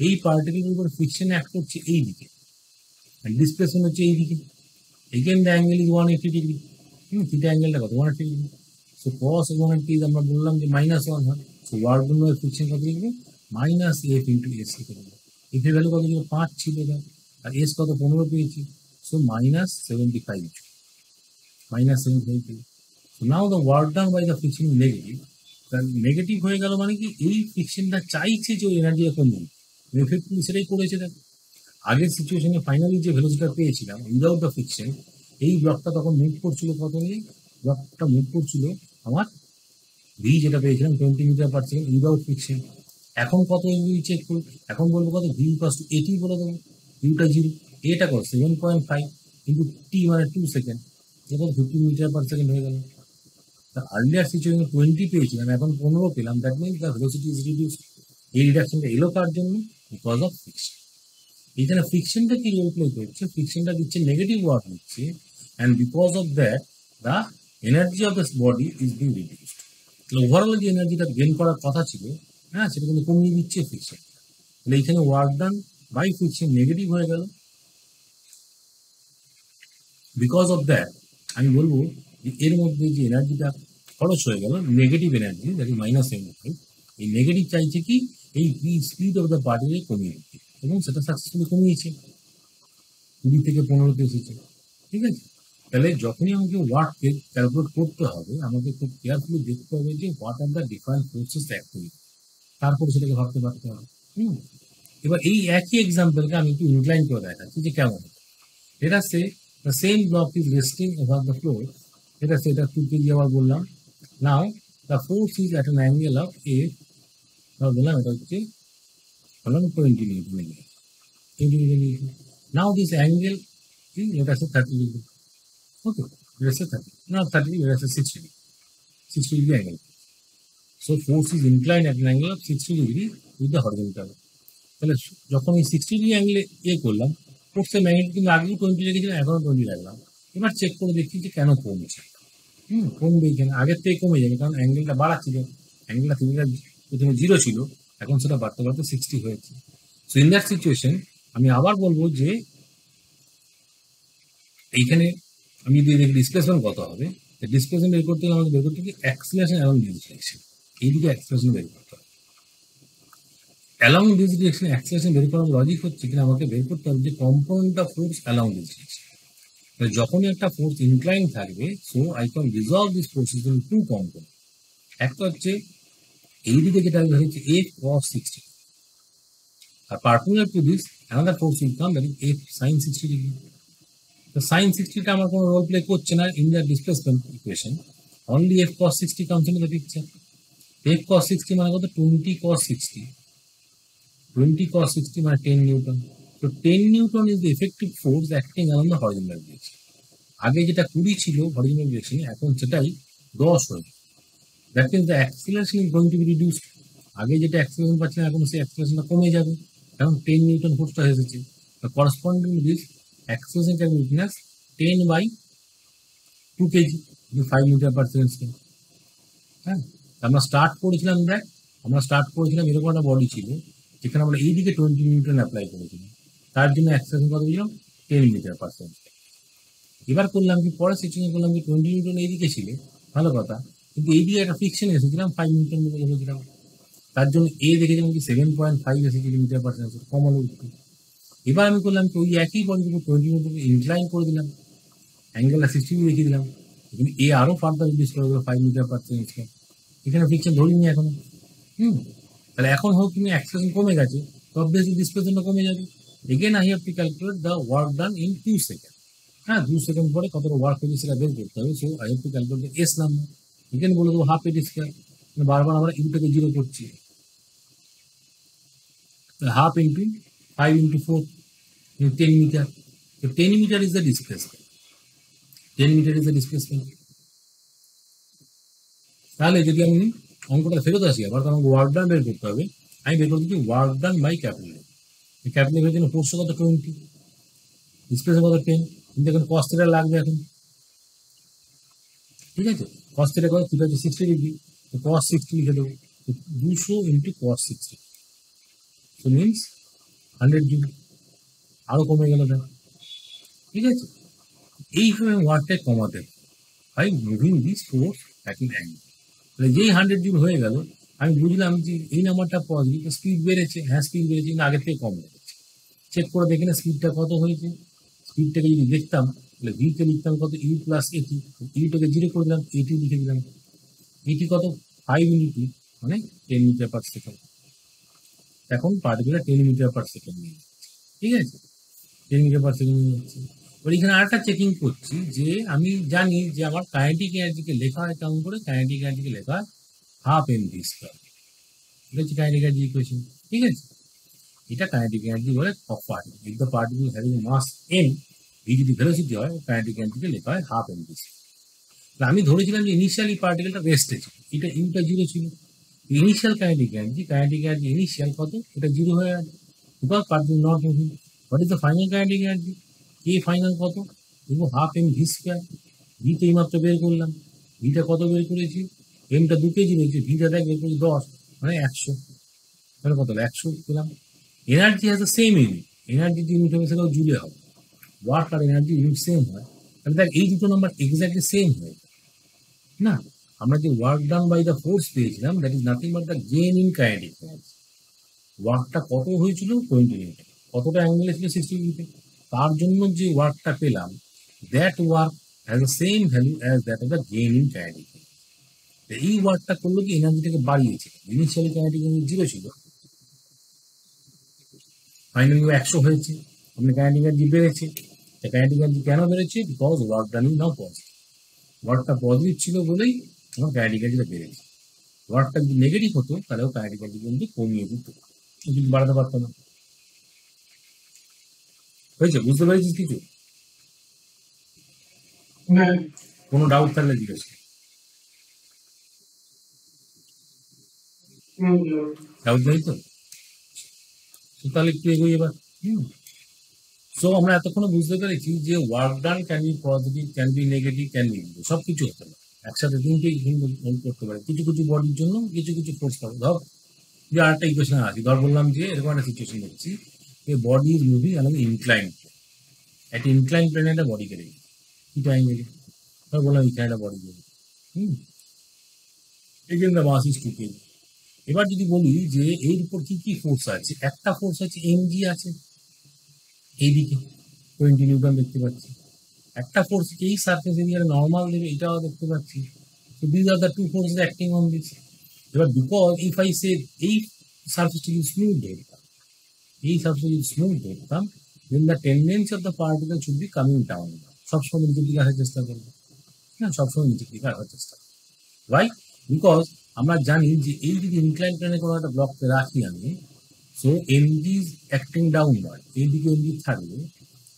Speaker 1: এই পার্টিকেলের উপর ফ্রিকশন অ্যাক্ট করছে এই দিকে, আর ডিসপ্লেসমেন্ট হচ্ছে এই দিকে। Again the angle is 180 degree, theta অ্যাঙ্গেলটা কত? 180 ডিগ্রি। সো cos 180 আমরা বললাম যে -1 হয়। So work done by friction কত লিখবো? মাইনাস এফ ইন্টু এস লিখে দেবো। এফ এর ভ্যালু কত ছিল? 5 ছিল, আর এস কত? 15 পেয়েছি। So minus 75, minus 75। So now the work done by the friction is negative. তাহলে নেগেটিভ হয়ে গেল মানে কি? এই ফ্রিকশনটা চাইছে যে ওই এনার্জিটা কমবে, এফেক্টলি সেটাই করেছে। দেখ আগের সিচুয়েশনে ফাইনালি যে ভেলোসিটিটা পেয়েছিলাম উইদাউট দ্য ফ্রিকশন, এই ব্লকটা তখন মুভ করছিল কত নিয়ে? ব্লকটা মুভ করছিল আমার ভি যেটা পেয়েছিলাম 20 meter per second without friction. এখন কত চেক করি? এখন বলবো কত? ভি ইকুয়ালস টু এটি বলে দেবো, ইউটা 0, এটা কত? 7.5 কিন্তু টি মানে 2 সেকেন্ড, এটা 15 মিটার পার সেকেন্ড হয়ে গেল। আর্লিয়ার সিচুয়েশনে 20 পেয়েছিলাম, এখন 15 পেলাম, that means the velocity is reduced. এই রিডাকশনটা এলো কার জন্য? Because of friction. এখানে ফ্রিকশনটা কি রোল প্লে করছে? ফ্রিকশনটা দিচ্ছে নেগেটিভ ওয়ার্ক দিচ্ছে, and because of that the energy of this body is being reduced. তাহলে ওভারঅল যে এনার্জিটা গেন করার কথা ছিল, হ্যাঁ, সেটা কিন্তু কমিয়ে দিচ্ছে ফ্রিকশন। তাহলে এইখানে work done by friction negative হয়ে গেল। বিকজ অফ দ্যাট আমি বলবো যে এর মধ্যে যে এনার্জিটা খরচ হয়ে গেল, নেগেটিভ এনার্জি, দ্যাট ইজ -75, এই নেগেটিভ চাইছে কি? এই স্পিড অফ দ্য পার্টিকে কমিয়ে দিতে, এবং সেটা সাকসেসফুলি কমিয়েছে, 20 থেকে 15-তে এসেছে, ঠিক আছে? তাহলে যখনই আমাকে ওয়ার্ককে ক্যালকুলেট করতে হবে, আমাকে খুব কেয়ারফুলি দেখতে হবে যে what are the different forces activity, তারপরে সেটাকে ভাবতে পারতে হবে। এবার এই একই এক্সাম্পলকে আমি একটু ইনক্লাইন করে দেখাচ্ছি যে কেমন। এটা say the same block is resting over the floor, এটা সে এটা 2 কেজি আবার বললাম। Now the force is at an angle of a, বললাম এটা হচ্ছে বললাম 20 newton, 20 newton. Now this angle is, let us say, 30 degree. Okay, let us say 30. Not 30 degree, let us say 60 degree. 60 degree angle. So force is inclined at an angle of 60 degree with the horizontal. তাহলে যখন এই 60 degree অ্যাঙ্গেলে করলাম, ফোর্সের magnet কিন্তু আগেই 20 রেখেছিলাম, এখনো 20 রাখলাম। এবার চেক করে দেখছি যে কেন কমছে। কমবে এখানে, আগের থেকে কমে যাবে, কারণ অ্যাঙ্গেলটা বাড়াচ্ছিল। অ্যাঙ্গেলটা প্রথমে 0 ছিল, এখন সেটা বাড়তে বাড়তে 60 হয়েছে। সো ইন দ্যাট সিচুয়েশন আমি আবার বলবো যে এইখানে আমি যদি দেখি ডিসপ্লেসমেন্ট কত হবে, ডিসপ্লেসমেন্ট বের করতে গেলে আমাকে বের করতে হবে অ্যাক্সিলারেশন এবং ডিসপ্লেসমেন্ট। এইদিকে অ্যাক্সিলারেশন বের করতে হবে। অ্যালং দিস ডিরেকশন অ্যাক্সিলারেশন বের করার লজিক হচ্ছে কিনা আমাকে বের করতে হবে যে component of force along this direction. যখনই একটা ফোর্স ইনক্লাইন থাকবে, so I can resolve this force in two component. একটা হচ্ছে এইদিকে যেটা হচ্ছে এফ cos 60, আর particular to this another force will come, that is F sin 60 ডিগ্রি। তো sin 60 টা আমার কোনো রোল প্লে করছে না in the displacement equation, only F cos 60 comes into the picture. F cos 60 মানে কত? 20 cos 60, 20 cos 60 মানে 10 নিউটন। তো 10 Newton is the effective force acting on the horizontal direction. আগে যেটা 20 ছিল হরিজন্টাল ডিরেকশনে, এখন সেটাই 10 হয়ে। That means the acceleration is going to B reduced. আগে যেটা অ্যাক্সিলারেশন পাচ্ছিলাম, এখন সেই অ্যাক্সিলারেশনটা কমে যাবে, কারণ 10 নিউটন ফোর্সটা এসেছে। Corresponding this acceleration can be written as 10 by 2 KG, 5 meter per second square. হ্যাঁ, আমরা স্টার্ট করেছিলাম এরকম একটা বডি ছিল, যেখানে আমরা এইদিকে 20 নিউটন অ্যাপ্লাই করেছিলাম, তার জন্য অ্যাক্সিলারেশন কত দিলাম? 10 মিটার পার সেকেন্ড। এবার করলাম কি, পরের সেকশনে করলাম কি 20 নিউটন এইদিকে ছিল, ভালো কথা, কিন্তু এইদিকে একটা ফিকশন এসেছিলাম 5 নিউটন মতো বলেছিলাম, তার জন্য এ দেখেছিলাম কি 7.5 এসেছিল মিটার পার সেকেন্ড, কম হলো একটু। এবার আমি করলাম কি, ওই একই বডির উপর 20 নিউটন ইনক্লাইন করে দিলাম, অ্যাঙ্গেলটা 60 ডিগ্রি রেখে দিলাম, কিন্তু এ আরো ফার্দার রিডিউস করে দেবো 5 মিটার পার সেকেন্ড। এখানে ফিকশন ধরিনি এখনো। তাহলে এখন হোক তুমি অ্যাক্সিলারেশন কমে গেছে, তো অবভিয়াসলি ডিসপ্লেসমেন্টটা কমে যাবে। Again I have to calculate the work done in 2 second. হ্যাঁ, 2 সেকেন্ড পরে কতটা ওয়ার্ক হয়েছে সেটা বের করতে হবে। So I have to calculate S number. এখানে বলে দেবো হাফ এটি স্কয়ার, বারবার আমরা ইউটাকে 0 করছি। Half into 5 into 4, 10 meter. তো 10 meter is the displacement. 10 meter is the displacement. তাহলে যদি আমি অঙ্কটা ফেরত আসি আবার, তো আমাকে ওয়ার্ক ডান বের করতে হবে। আমি বের করতে work done by capital. Capital এর জন্য ফোর্স কত? 20, ডিসপ্লেসমেন্ট কত? 10, কিন্তু এখন কস থিটা লাগবে এখন, ঠিক আছে? কস থিটা কত? থিটা হচ্ছে 60 ডিগ্রি, তো কস 60 লিখে দেবো। 200 into cos 60, so means 100 degree, আরো কমে গেল দেখ, ঠিক আছে? এইভাবে ওয়ার্কটা কমাতে হয় moving this force at N angle. তাহলে যেই 100 ডিগ্রি হয়ে গেল, আমি বুঝলাম যে এই নাম্বারটা পজিটিভ, স্পিড বেড়েছে। হ্যাঁ, স্পিড বেড়েছে, কিন্তু আগের থেকে কম বেড়েছে। চেক করে দেখি না স্পিডটা কত হয়েছে। স্পিডটাকে যদি দেখতাম, তাহলে ভিকে লিখতাম কত? ইউ প্লাস এটি। ইউটাকে 0 করে দিলাম, এটি লিখে দিলাম। এটি কত? 5 ইন্টু, মানে 10 মিটার পার সেকেন্ড। এখন পার্টিকুলার 10 মিটার পার সেকেন্ড নিয়ে যাচ্ছে, ঠিক আছে? 10 মিটার পার সেকেন্ড নিয়ে যাচ্ছে। এবার এখানে আরেকটা চেকিং করছি, যে আমি জানি যে আমার কাইনেটিক এনার্জিকে লেখা হয় কেমন করে? কাইনেটিক এনার্জিকে লেখা হয় হাফ এম ভি স্কয়ার। এটা হচ্ছে কাইনেটিক এনার্জি ইকুয়েশন, ঠিক আছে? এটা কাইনেটিক এনার্জি বলে of particle. If the particle having mass M, V যদি ভেলোসিটি হয়, কাইনেটিক এনার্জিকে লেখা হয় হাফ এম ভি স্কয়ার। আমি ধরেছিলাম যে ইনিশিয়ালি পার্টিকেলটা রেস্টে ছিল, এটা ইউটা 0 ছিল। ইনিশিয়াল কাইনেটিক এনার্জি ইনিশিয়াল কত? এটা 0 হয়ে গেছে, because particle not moving. What is the final kinetic energy? K final কত? দেখবো হাফ এম ভি স্কয়ার। ভিটা এইমাত্র বের করলাম, ভিটা কত বের করেছি? এমটা 2 কেজি রয়েছে, ভিটা দেখ বের করেছি 10, মানে 100। তাহলে কত? 100 পেলাম। Energy has the same unit, energy যে ইউনিট হবে সেটাও জুলে হবে। ওয়ার্ক আর এনার্জি ইউনিট সেম হয়, তাহলে দেখ এই দুটো নাম্বার এক্স্যাক্টলি সেম হয় না? আমরা যে work done by the force পেয়েছিলাম, that is nothing but the gain in kinetic energy. ওয়ার্কটা কত হয়েছিল? 20 নিউটন। কতটা অ্যাঙ্গেলে ছিল? 60 ডিগ্রিতে। তার জন্য যে ওয়ার্কটা পেলাম, that work has the same value as that of the gain in kinetic. এই ওয়ার্কটা করলো কি? এনার্জিটাকে বাড়িয়েছে। ইনিশিয়ালি কাইনেটিক এনার্জি 0 ছিল, ফাইনালি 100 হয়েছে, আপনি কাইনেটিক এনার্জি বেড়েছে। কাইনেটিক এনার্জি কেন বেড়েছে? Because work done is now positive. ওয়ার্কটা পজিটিভ ছিল বলেই আমার কাইনেটিক এনার্জিটা বেড়েছে। ওয়ার্কটা যদি নেগেটিভ হতো, তাহলেও কাইনেটিক এনার্জি কিন্তু কমিয়ে দিত, কিন্তু বাড়াতে পারতো না। হয়েছে? বুঝতে পেরেছিস কিছু? কোনো ডাউট থাকলে জিজ্ঞেস কর। ডাউট নেই তো? তাহলে একটু এগোই এবার। সো আমরা এতক্ষণ বুঝতে পেরেছি যে work done can be positive, can be negative, can be negative, সব কিছু হতে পারে একসাথে, তিনটেই কিন্তু করতে পারে। কিছু কিছু বডির জন্য কিছু কিছু ফোর্স পাবে। ধর যে আরেকটা ইকুয়েশন আছে, ধর বললাম যে এরকম একটা সিচুয়েশন দেখছি যে body is moving along incline, একটা ইনক্লাইন প্লেনে একটা বডিকে রেখে কি অ্যাঙ্গেলে, ধর বললাম এখানে একটা বডি দেবে, again the mass is 2 kg। এবার যদি বলি যে এর উপর কি কি ফোর্স আছে, একটা ফোর্স আছে এমজি আছে এইদিকে 20 নিউটন দেখতে পাচ্ছি, একটা ফোর্স এই সারফেস এরিয়ার নর্মাল দেবে এটাও দেখতে পাচ্ছি। So these are the two forces acting on this. এবার because if I say এই সারফেসটা যদি স্মুথ ধরতাম, এই সারফেসটা যদি স্মুথ ধরতাম, then the tendency of the particle should be coming down. সবসময় নিচের দিকে আসার চেষ্টা করবো, হ্যাঁ সবসময় নিচের দিকে আসার চেষ্টা করবো। Why? Because আমরা জানি যে এই যদি ইনক্লাইন প্লেনে কোনো একটা ব্লককে রাখি আমি, so mg is acting downward, এইদিকে mg থাকবে,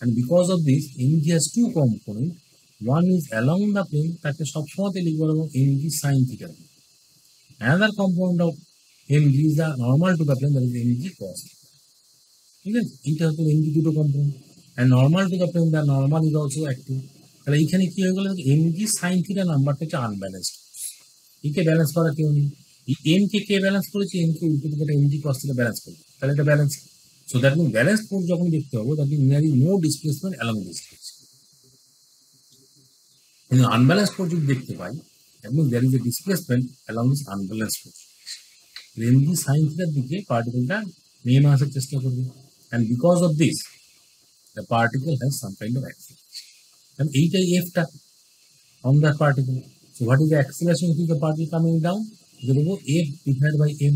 Speaker 1: and because of this mg has two component, one is along the plane, তাকে সবসময় লিখবো mg sin theta, another component of mg is the normal to the plane, that is mg cos theta। ঠিক আছে, এইটা হচ্ছে mg দুটো component, and normal to the plane, the normal is also acting। তাহলে এইখানে কি হয়ে গেল, mg sin theta নাম্বারটা হচ্ছে আনব্যালেন্সড, একে ব্যালেন্স করা কেউ নেই। এই এম কে ব্যালেন্স করেছে, এম কে উল্টো দিকে এমজি কস থেকে ব্যালেন্স করবে, তাহলে এটা balance. So that mean balance force যখন দেখতে পাবো, that mean nearly no displacement along this force. কিন্তু আনব্যালেন্স ফোর্স যদি দেখতে পাই, that mean there is a displacement along this unbalance force. Mg sine থিটার দিকে পার্টিকেলটা নেমে আসার চেষ্টা করবে, and because of this the particle has some kind of acceleration, এইটাই এফটা on the particle. So what is the acceleration of the particle coming down? দেবো f divided by m,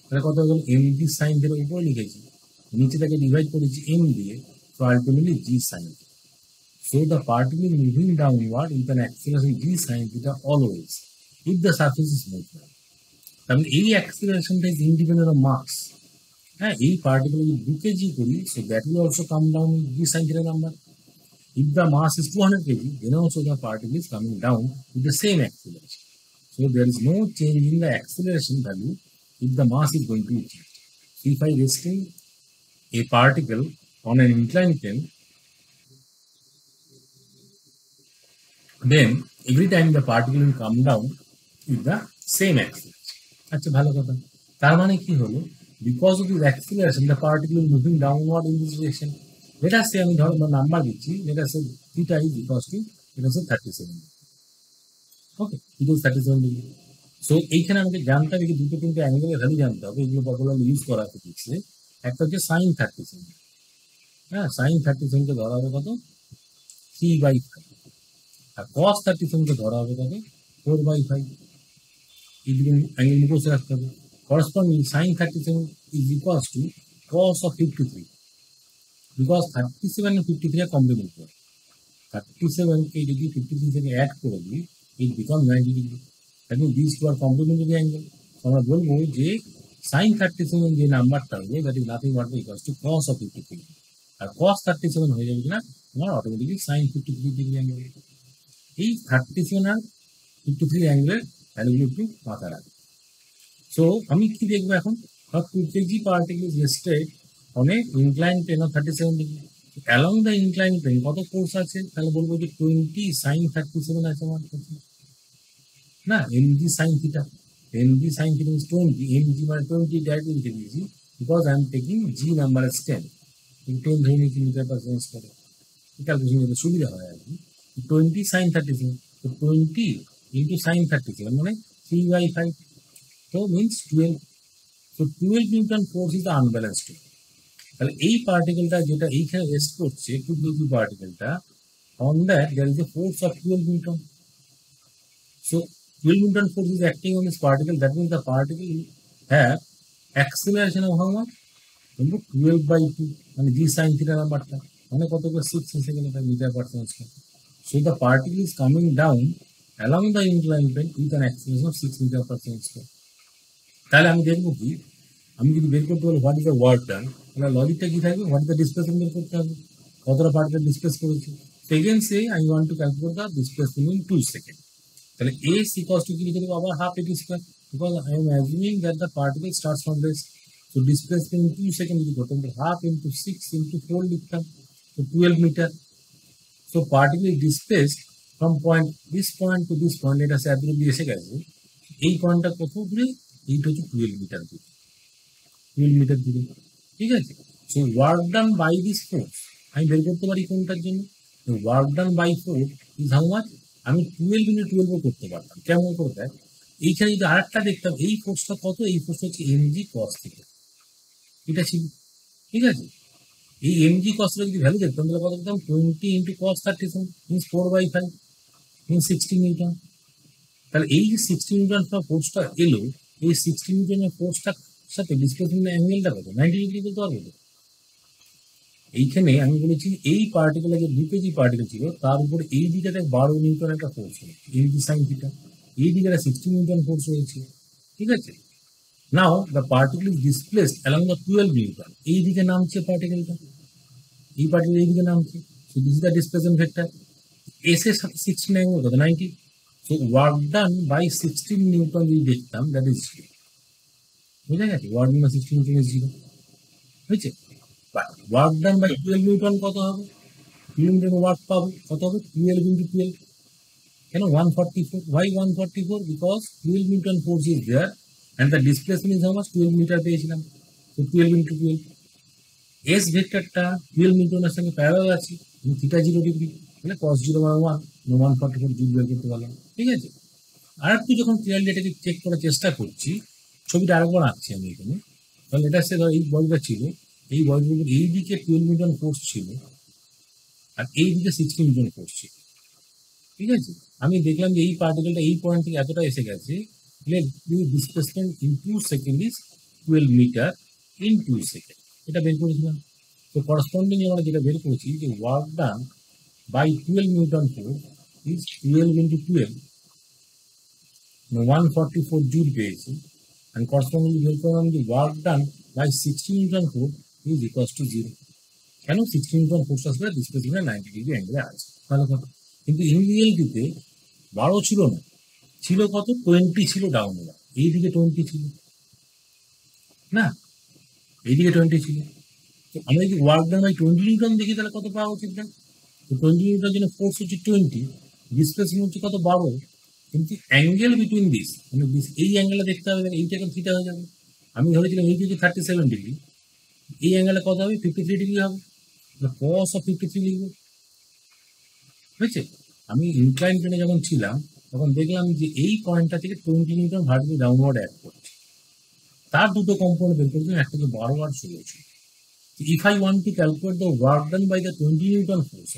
Speaker 1: তাহলে কত হয়ে গেল mg sin theta উপরে লিখেছি, নিচে থেকে ডিভাইড করেছি m দিয়ে, so ultimately g sin theta. So the particle is moving downward with an acceleration g sin theta always if the surface is smooth. তার মানে এই অ্যাক্সিলারেশনটা ইজ ইন্ডিপেন্ডেন্ট অফ মাস। হ্যাঁ, এই পার্টিকেল যদি 2 kg করি, so that will also come down with g sin theta number. If the mass is 200 kg, then also the particle is coming down with the same acceleration. So there is no change in the acceleration value if the mass is going to be changed. So if I resting a particle on an inclined plane, then every time the particle will come down with the same acceleration. আচ্ছা ভালো কথা, তার মানে কি হলো, because of this acceleration the particle is moving downward in this direction. Let us say আমি ধরো number দিচ্ছি, let us say theta is equals to, let us say 37 degree. Okay, it is 37 degree. So এইখানে আমাকে জানতে হবে কি, দুটো তিনটে অ্যাঙ্গেলের ভ্যালু জানতে হবে, এগুলো পপুলারলি ইউজ করা ফিজিক্সে। একটা হচ্ছে সাইন 37, হ্যাঁ সাইন 37কে ধরা হবে কত 3/5, আর cos 37কে ধরা হবে কত 4/5। এই দুটো অ্যাঙ্গেল মুখস্থ রাখতে হবে। Corresponding sine 37 is equals to cos of 53, because 37 and 53 are complementary. 37 কে যদি 53 থেকে অ্যাড করে দিই, it becomes 90 degree. That means these two are complementary angle. So আমরা বলবো যে sin 37 যে নাম্বারটা হবে, that is nothing but equals to cos of 53, R cos 37 হয়ে যাবে কিনা তোমার অটোমেটিকলি sin 53 ডিগ্রি অ্যাঙ্গেল। এই 37 আর 53 অ্যাঙ্গেলের ভ্যালুগুলো একটু মাথায় রাখবে। সো আমি কি দেখবো এখন, 2 kg particle is rested on a inclined plane of 37 degree. Along the inclined plane কত ফোর্স আছে, তাহলে বলবো যে 20 sin 37 আছে আমার কাছে, না mg sin theta, mg sin theta is 20, mg মানে 20 ডাইরেক্টলি লিখে দিয়েছি, because I am taking g number as 10, 10 ধরে নিয়েছি মিটার পার সেকেন্ড স্কয়ারে, ক্যালকুলেশন করতে সুবিধা হয় আর কি। 20 sin 37, তো 20 into sin 37 মানে 3/5, so means 12. So 12 newton force is unbalanced. তাহলে এই পার্টিকেলটা যেটা এইখানে রেস্ট করছে, 2 kg পার্টিকেলটা, on that there is a force of 12 newton. So 12 newton force is acting on this particle, that means the particle will have acceleration of how much, 12/2, মানে g sin theta নাম্বারটা মানে কত করে 6 এসে গেল meter per second square. So the particle is coming down along the inclined plane with an acceleration of 6 meter per second square. তাহলে আমি দেখবো কি, আমি যদি বের করতে পারি what is the work done, তাহলে লজিকটা কি থাকবে, হোয়াট ইজ দ্য ডিসপ্লেসমেন্ট বের করতে হবে। কতটা পার্টিকেল ডিসপ্লেস করেছে। Second say I want to calculate the displacement in 2 second. তাহলে এস ইকুয়ালস টু কি লিখে দেবো আবার half at square, because I am assuming that the particle starts from this. তো ডিসপ্লেসমেন্ট ইন 2 সেকেন্ড যদি করতাম তাহলে হাফ ইন্টু 6 ইন্টু 4 লিখতাম, তো 12 metre. So particle is displaced from this point to this point, এটা এত দূর এসে গেছে, এই পয়েন্টটা কত দূরে, এইটা হচ্ছে 12 মিটার দূরে, 12 মিটার দূরে, ঠিক আছে। So work done by this force আমি বের করতে পারি কোনটার জন্য, work done by force is how much, আমি 12 ইন্টু 12 করতে পারতাম। কেমন করে দেয়, এইখানে যদি আরেকটা দেখতাম এই ফোর্সটা কত, এই ফোর্সটা হচ্ছে এমজি কস থিটা, এটা ছিল, ঠিক আছে। এই এমজি কসটা যদি ভ্যালু দেখতাম তাহলে কত দেখতাম, 20 into cos 37 means 4/5 means 60 Newton. তাহলে এই যে 60 নিউটন ফোর্সটা এলো, এই 60 নিউটনের ফোর্সটার সাথে ডিসপ্লেসমেন্ট অ্যাঙ্গেলটা কত, 90 ডিগ্রি বলতে পারবো তো। এইখানে আমি বলেছি এই পার্টিকেলের যে 2 কেজি পার্টিকেল ছিল তার উপরে এই দিকটাতে 12 নিউটন একটা ফোর্স ছিল, এমজি সাইন থিটা, এই দিকে 60 নিউটন ফোর্স রয়েছে, ঠিক আছে। Now the particle is displaced along the 12 newton, এই দিকে নামছে পার্টিকেলটা, এই পার্টিকেল এই দিকে নামছে, so this is the displacement vector. S এর সাথে 16 অ্যাঙ্গেল কত, 90। So work done by 16 newton যদি দেখতাম দ্যাট ইজ 0, বুঝা গেছে, work done by 16 newton is 0, বুঝছে। But work done by 12 newton কত হবে, 12 নিউটন ওয়ার্ক পাবো কত হবে, 12 ইন্টু 12, কেন 144, why 144, because 12 newton force is there and the displacement is how much, 12 meter পেয়েছিলাম, তো 12 ইন্টু 12, এস ভেক্টরটা 12 নিউটনের সঙ্গে প্যারালাল আছে, থিটা 0 ডিগ্রি, মানে cos 0 মানে 1, 144 জুল বের করতে পারলাম, ঠিক আছে। আর একটু যখন ক্লিয়ারলি এটাকে চেক করার চেষ্টা করছি, ছবিটা আরেকবার আঁকছি আমি এখানে, তাহলে এটা সে এই বলটা ছিল, এই বলগুলোর এই দিকে 12 নিউটন ফোর্স ছিল আর এই দিকে 60 নিউটন ফোর্স ছিল, ঠিক আছে। আমি দেখলাম যে এই পার্টিকেলটা এই পয়েন্ট থেকে এতটা এসে গেছে, displacement in 2 second is 12 meter in 2 second, এটা বের করেছিলাম। তো করসপন্ডিং আমরা যেটা বের করেছি যে work done by 12 newton force is 12 into 12, 144 joule পেয়েছি, and correspondingly বের করলাম যে work done by 60 newton force is equal to 0, কেন 60 নিউটন ফোর্স আসলে ডিসপ্লেসমেন্ট 90 ডিগ্রি অ্যাঙ্গেলে আছে, ভালো কথা। কিন্তু ইন রিয়েলিটিতে 12 ছিল না, ছিল কত, 20 ছিল ডাউনওয়ার্ড, এইদিকে 20 ছিল না, এইদিকে 20 ছিল। তো আমরা যদি ওয়ার্ক ডান বাই 20 নিউটন দেখি তাহলে কত পাওয়া উচিত না, তো 20 নিউটনের জন্য ফোর্স হচ্ছে 20, ডিসপ্লেসমেন্ট হচ্ছে কত, 12, কিন্তু অ্যাঙ্গেল বিটুইন দিস মানে এই অ্যাঙ্গেলটা দেখতে হবে, এইটা এখন থিটা হয়ে যাবে। আমি ধরেছিলাম এই দিকে 37 ডিগ্রি, এই অ্যাঙ্গেলটা কত হবে, 53 ডিগ্রি হবে, cos অফ 53 লিখবো, বুঝছে। আমি ইনক্লাইন প্লেনে যখন ছিলাম তখন দেখলাম যে এই পয়েন্টটা থেকে 20 নিউটন ভার্টিক্যাল ডাউনওয়ার্ড অ্যাড করছে, তার দুটো কম্পোনেন্ট বের করেছিলাম, একটা থেকে 12 আর 16 ছিল। If I want to calculate the work done by the 20 newton force,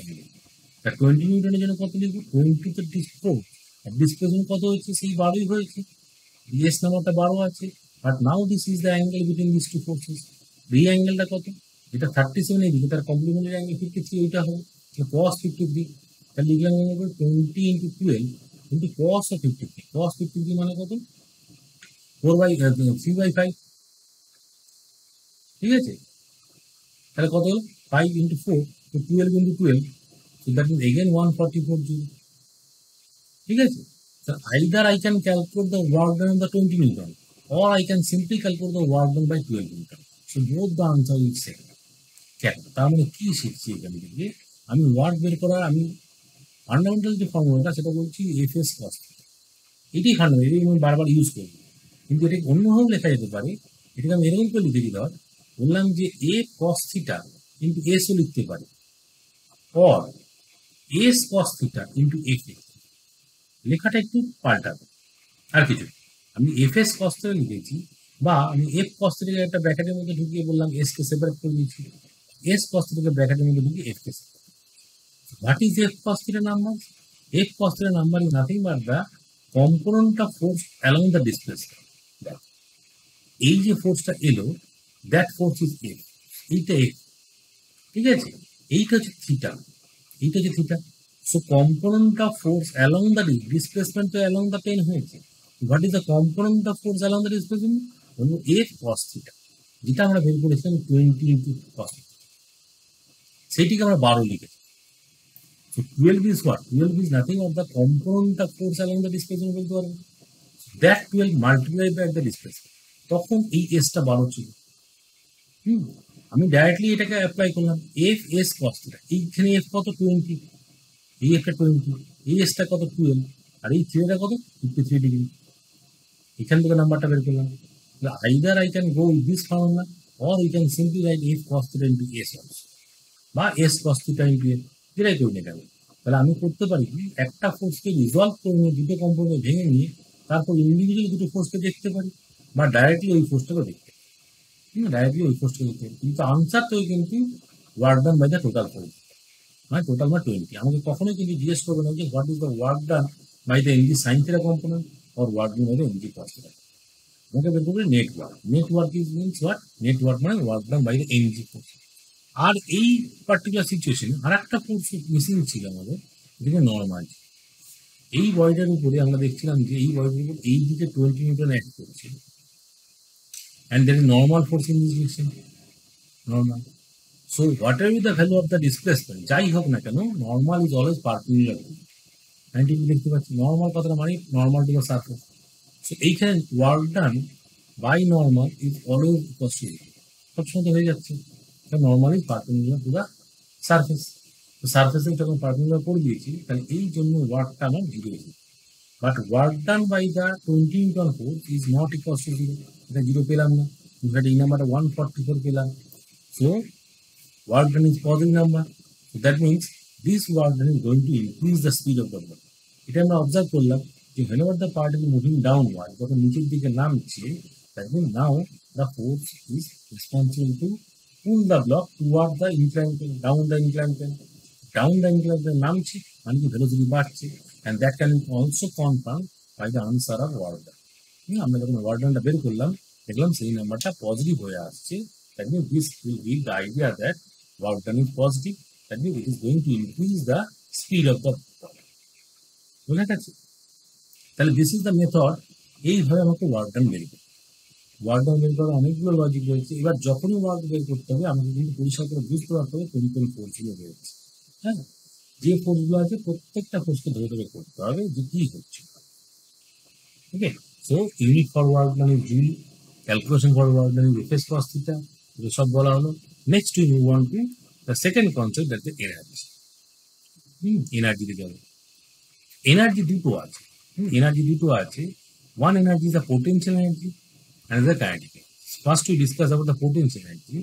Speaker 1: তা 20 নিউটনের জন্য কত লিখবো, 20 তো ফোর্স আর ডিসপ্লেসমেন্ট কত হচ্ছে, সেই 12ই হয়েছে, এস নাম্বারটা 12 আছে, but now this is the angle between this two forces, এই অ্যাঙ্গেলটা কত, এটা 37 এদিকে, তার কমপ্লিমেন্টারি অ্যাঙ্গেল 53, ওইটা হবে cos 53, তাহলে লিখলাম 20 into 12 into cos of 53, cos 53 মানে কত, 3/5, ঠিক আছে। তাহলে কত হলো 5 ইন্টু 4, তো 12 into 12, so that means again 144 joule, ঠিক আছে। So either I can calculate the work done on the 20 Newton or I can simply calculate the work done by 12 Newton. So both the answer is same. কেন, তার মানে কি শিখছি এখানে থেকে, আমি ওয়ার্ক বের করার আমি ফান্ডামেন্টাল যে ফর্মুলাটা সেটা বলছি এফএস কস, এটাই ফান্ডামেন্টাল, এটাই আমি বারবার ইউজ করি, কিন্তু এটাকে অন্যভাবে লেখা যেতে পারে, এটাকে আমি এরকম করে লিখে দিতে হয়, বললাম যে এ কস থিটা ইন্টু এসও লিখতে পারি, or S cos theta into F, লেখাটা একটু পাল্টাবে আর কিছু, আমি এফ এস কস থিটা লিখেছি, বা আমি এফ কস থিটাকে একটা ব্র্যাকেটের মধ্যে ঢুকিয়ে বললাম এস কে সেপারেট করে দিয়েছি, এস কস থিটাকে ব্র্যাকেটের মধ্যে ঢুকিয়ে F K separate. What is F cos theta number, F cos theta number is nothing but the component of force along the displacement, এই যে ফোর্সটা এলো দ্যাট ফোর্স ইজ এফ, এইটা F, ঠিক আছে, এইটা হচ্ছে থিটা, এইটা হচ্ছে theta. So component of force along the displacement to along the plane হয়েছে, what is the component of force along the displacement, হলো f cos theta, যেটা আমরা বের করেছিলাম 20 into cos theta। সেইটিকে আমরা 12 লিখেছি। So 12 is what? 12 is nothing of the component of force along the displacement বলতে পারবো। That 12 multiplied by the displacement, তখন এই এসটা 12 ছিল। আমি ডাইরেক্টলি এটাকে অ্যাপ্লাই করলাম, এফ এস কস থিটা, এইখানে এফ কত 20, এই একটা 20, এই এসটা কত 12, আর এই থিটাটা কত 53 ডিগ্রি। এখান থেকে নাম্বারটা বের করলাম। Either I can go with this formula or you can simply write F cos theta into S also, বা S cos theta into F, যেটাই করি না কেন। তাহলে আমি করতে পারি কি, একটা ফোর্সকে রিজলভ করে নিয়ে দুটো কম্পোনেন্ট ভেঙে নিয়ে তারপর ইন্ডিভিজুয়াল দুটো ফোর্সকে দেখতে পারি, বা ডাইরেক্টলি ওই ফোর্সটাকে দেখতে পারি, ডাইরেক্টলি ওই ফোর্সটাকে দেখতে পারি। কিন্তু আনসার তো কিন্তু work done by the total force, মানে টোটাল বা 20। আমাকে কখনোই কিন্তু জিজ্ঞেস করবে না যে what is the work done by the mg sine theta component or work done by the mg cos theta. আমাকে বের করবে net work. Net work is means what? Net work মানে work done by the mg force. আর এই particular সিচুয়েশনে আর একটা force missing ছিল আমাদের, যেটা নর্মাল। এই বডিটার উপরে আমরা দেখছিলাম যে এই বডিটার উপর এই দিকে 20 নিউটন অ্যাক্ট করছে, and there is normal force in this direction, normal. So whatever is the value of the displacement, যাই হোক না কেন, normal is always perpendicular to 90 degree. দেখতে পাচ্ছি নর্মাল কথাটা মানে normal to the surface. So এইখানে work done by normal is always equal to 0, সবসময় হয়ে যাচ্ছে। Normal is perpendicular to the surface. তো সারফেসে যখন পারপেন্ডিকুলার করে দিয়েছি, তাহলে এই জন্য ওয়ার্কটা আমার 0 হয়েছে। But work done by the 20 newton force is not equal to 0, এটা 0 পেলাম না, ইনফ্যাক্ট এই নাম্বারটা 144 পেলাম। So work done is positive number. So that means this work done is going to increase the speed of the ball. এটা আমরা observe করলাম যে whenever the particle moving downward, যখন নিচের দিকে নামছে, that means now the force is responsible to pull the block toward the inclined plane, down the inclined plane. Down the inclined plane নামছে মানে কি velocity বাড়ছে, and that can also confirmed by the answer of work done. আমরা যখন work done টা বের করলাম, দেখলাম সেই নাম্বারটা পজিটিভ হয়ে আসছে। That means this will give the idea that work done is positive, that means it is going to increase the speed of the ball. বুঝা গেছে? তাহলে দিস ইজ দ্য মেথড। এইভাবে আমাকে ওয়ার্ক ডান বের করতে, work ডান বের করার অনেকগুলো লজিক রয়েছে। এবার যখনই ওয়ার্ক বের করতে হবে আমাকে কিন্তু পরিষ্কার করে বুঝতে পারতে হবে কোন কোন ফোর্সগুলো রয়েছে। হ্যাঁ, যে ফোর্সগুলো আছে প্রত্যেকটা ফোর্সকে ধরে ধরে করতে হবে যে কি হচ্ছে। Okay, so unit for work done is joule, calculation for work done is F S cos theta, এগুলো সব বলা হলো। Next we move on to the second concept, that is energy. এনার্জিতে যাবে। এনার্জি দুটো আছে, এনার্জি দুটো আছে। One energy is the potential energy, another kinetic energy. First we discuss about the potential energy.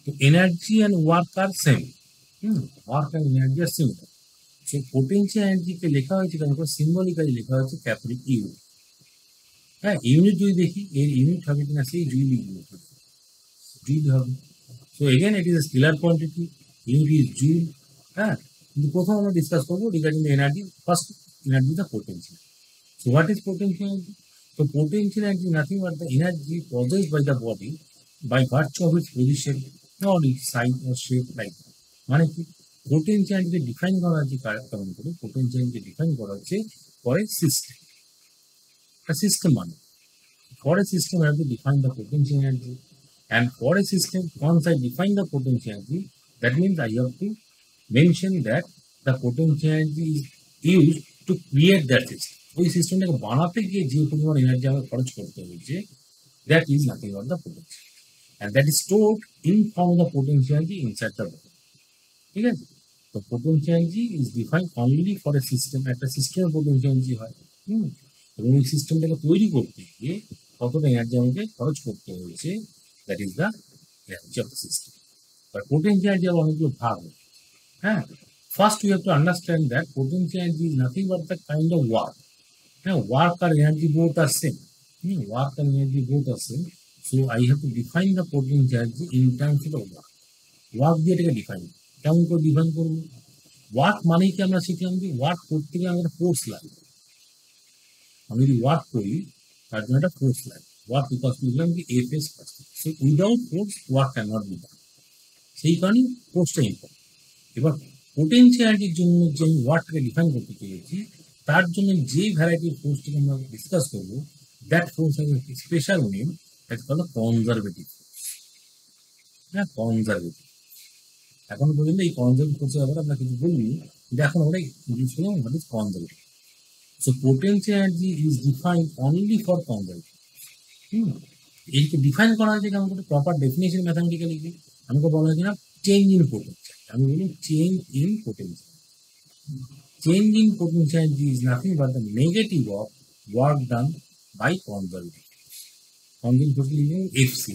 Speaker 1: So energy and work are same. Work and energy are similar. So potential energy কে লেখা হয়েছে কেন, symbolically লেখা হয়েছে capital you. হ্যাঁ, unit যদি দেখি এর unit হবে কিনা, সেই জুল ইউনিট হবে, জুল হবে। So again it is A scalar quantity, unit is joule. হ্যাঁ, কিন্তু প্রথম আমরা ডিসকাস করবো regarding the energy. First energy the potential. So what is potential energy? So potential energy is nothing but the energy possessed by the body by virtue of its position or its size or shape like that. মানে কি, potential energy define করা আছে কেমন করে? Potential energy define করা হচ্ছে for a system. একটা system মানে for a system you have to define the potential energy, and for a system once I define the potential energy, that means I have to mention that the potential energy is used to create that system. ওই সিস্টেমটাকে বানাতে গিয়ে যে পরিমাণ energy আমাকে খরচ করতে হয়েছে, that is nothing but the potential, and that is stored in form of the potential energy inside the body. ঠিক আছে? তো potential energy is defined only for a system. একটা সিস্টেমের potential energy হয়। এবং এই সিস্টেমটাকে তৈরি করতে গিয়ে কতটা এনার্জি আমাকে খরচ করতে হয়েছে, that is the energy of the system. But potential energy আবার অনেকগুলো ভাগ। হ্যাঁ, first you have to understand that potential energy is nothing but the kind of work. হ্যাঁ, ওয়ার্ক আর energy both are same. Work আর energy both are same. So I have to define the potential energy in terms of work. Work দিয়ে এটাকে define, কেমন করে define করবো? Work মানেই কি আমরা শিখলাম যে ওয়ার্ক করতে গেলে আমাদের ফোর্স লাগবে। আমি যদি ওয়ার্ক করি তার জন্য একটা ফোর্স লাগে। ওয়ার্ক বিকজ বুঝলাম কি F S cos. So without force work can not be done, সেই কারণেই ফোর্সটা ইম্পর্টেন্ট। এবার পোটেনশিয়ালিটির জন্য যে আমি ওয়ার্কটাকে ডিফাইন করতে চেয়েছি, তার জন্য যে ভ্যারাইটির ফোর্সটাকে আমরা ডিসকাস করবো, that force has a special name, that's called conservative force. হ্যাঁ, কনজারভেটিভ। এখন পর্যন্ত এই কনজারভেটিভ ফোর্সের ব্যাপারে আমরা কিছু বলিনি, কিন্তু এখন আমরা ইউজ করলাম what is conservative. So potential energy is defined only for conservative. এইকে ডিফাইন করা হয়েছে কেমন করে, প্রপার ডেফিনেশন ম্যাথামেটিক্যালি আমাকে বলা হয়েছে না চেঞ্জ ইন পোটেনশিয়াল। আমি বলি change in potential. Change in potential energy is nothing but the negative of work done by conservative. Conservative potential FC.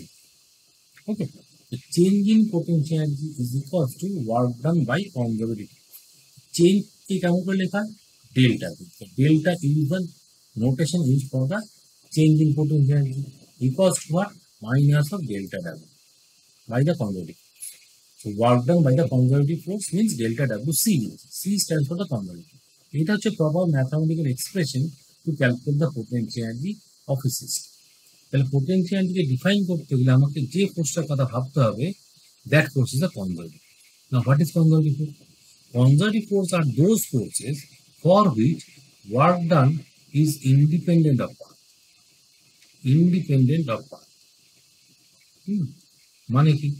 Speaker 1: Okay. The change in potential energy is equal to work done by conservative. Change কি কেমন করে লেখা? Delta. So delta is the notation used for the change in potential energy equals to what? Minus of delta W by the conservative. So work done by the conservative force means delta W C. C stands for the conservative. এটা হচ্ছে proper mathematical expression two calculate the potential energy of a system. তাহলে potential এনার্জিকে define করতে গেলে আমাকে যে ফোর্সটার কথা ভাবতে হবে, that force is the conservative. Now what is conservative force? Conservative force are those forces for which work done is independent of path. Independent of path. মানে কি?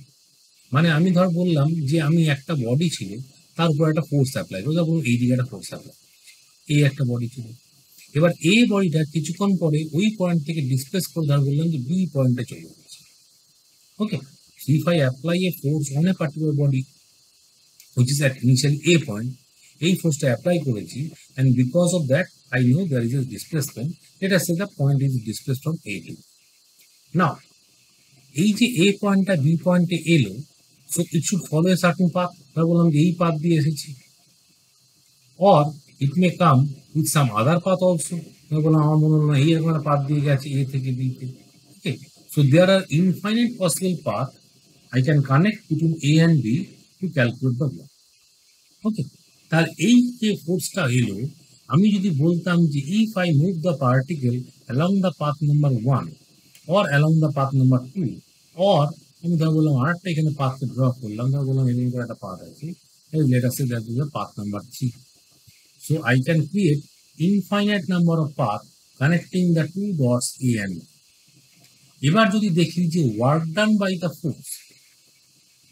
Speaker 1: মানে আমি ধর বললাম যে আমি একটা বডি ছিল, তার উপর একটা ফোর্স অ্যাপ্লাই, রোজা বলুন এই দিকে একটা ফোর্স অ্যাপ্লাই, এই একটা বডি ছিল। এবার এই বডিটা কিছুক্ষণ পরে ওই পয়েন্ট থেকে ডিসপ্লেস করে ধর বললাম যে বি পয়েন্টে চলে যাচ্ছে। Okay, if I apply a force on a particular body which is at initially a point, এই ফোর্সটা অ্যাপ্লাই করেছি, and because of that I know there is a displacement. Let us say the point is displaced from A to B. Now এই যে A পয়েন্টটা B পয়েন্টে এলো, so it should follow a certain path. আমরা বললাম যে এই path দিয়ে এসেছি, or it may come with some other path also. আমরা বললাম আমার মনে হলো এই এরকম একটা পাথ দিয়ে গেছে A থেকে B তে। Okay, so there are infinite possible paths I can connect between A and B to calculate the work. ওকে, তার এই যে ফোর্সটা এলো, আমি যদি বলতাম যে if I move the particle along the path number 1 or along the path number 2, or আমি ধর বললাম আরেকটা এখানে পাথকে ড্র করলাম, ধর বললাম এরকম করে একটা পাথ আছে, let us say that is the path number 3. So I can create infinite number of path connecting the two dots A and B. এবার যদি দেখি যে work done by the force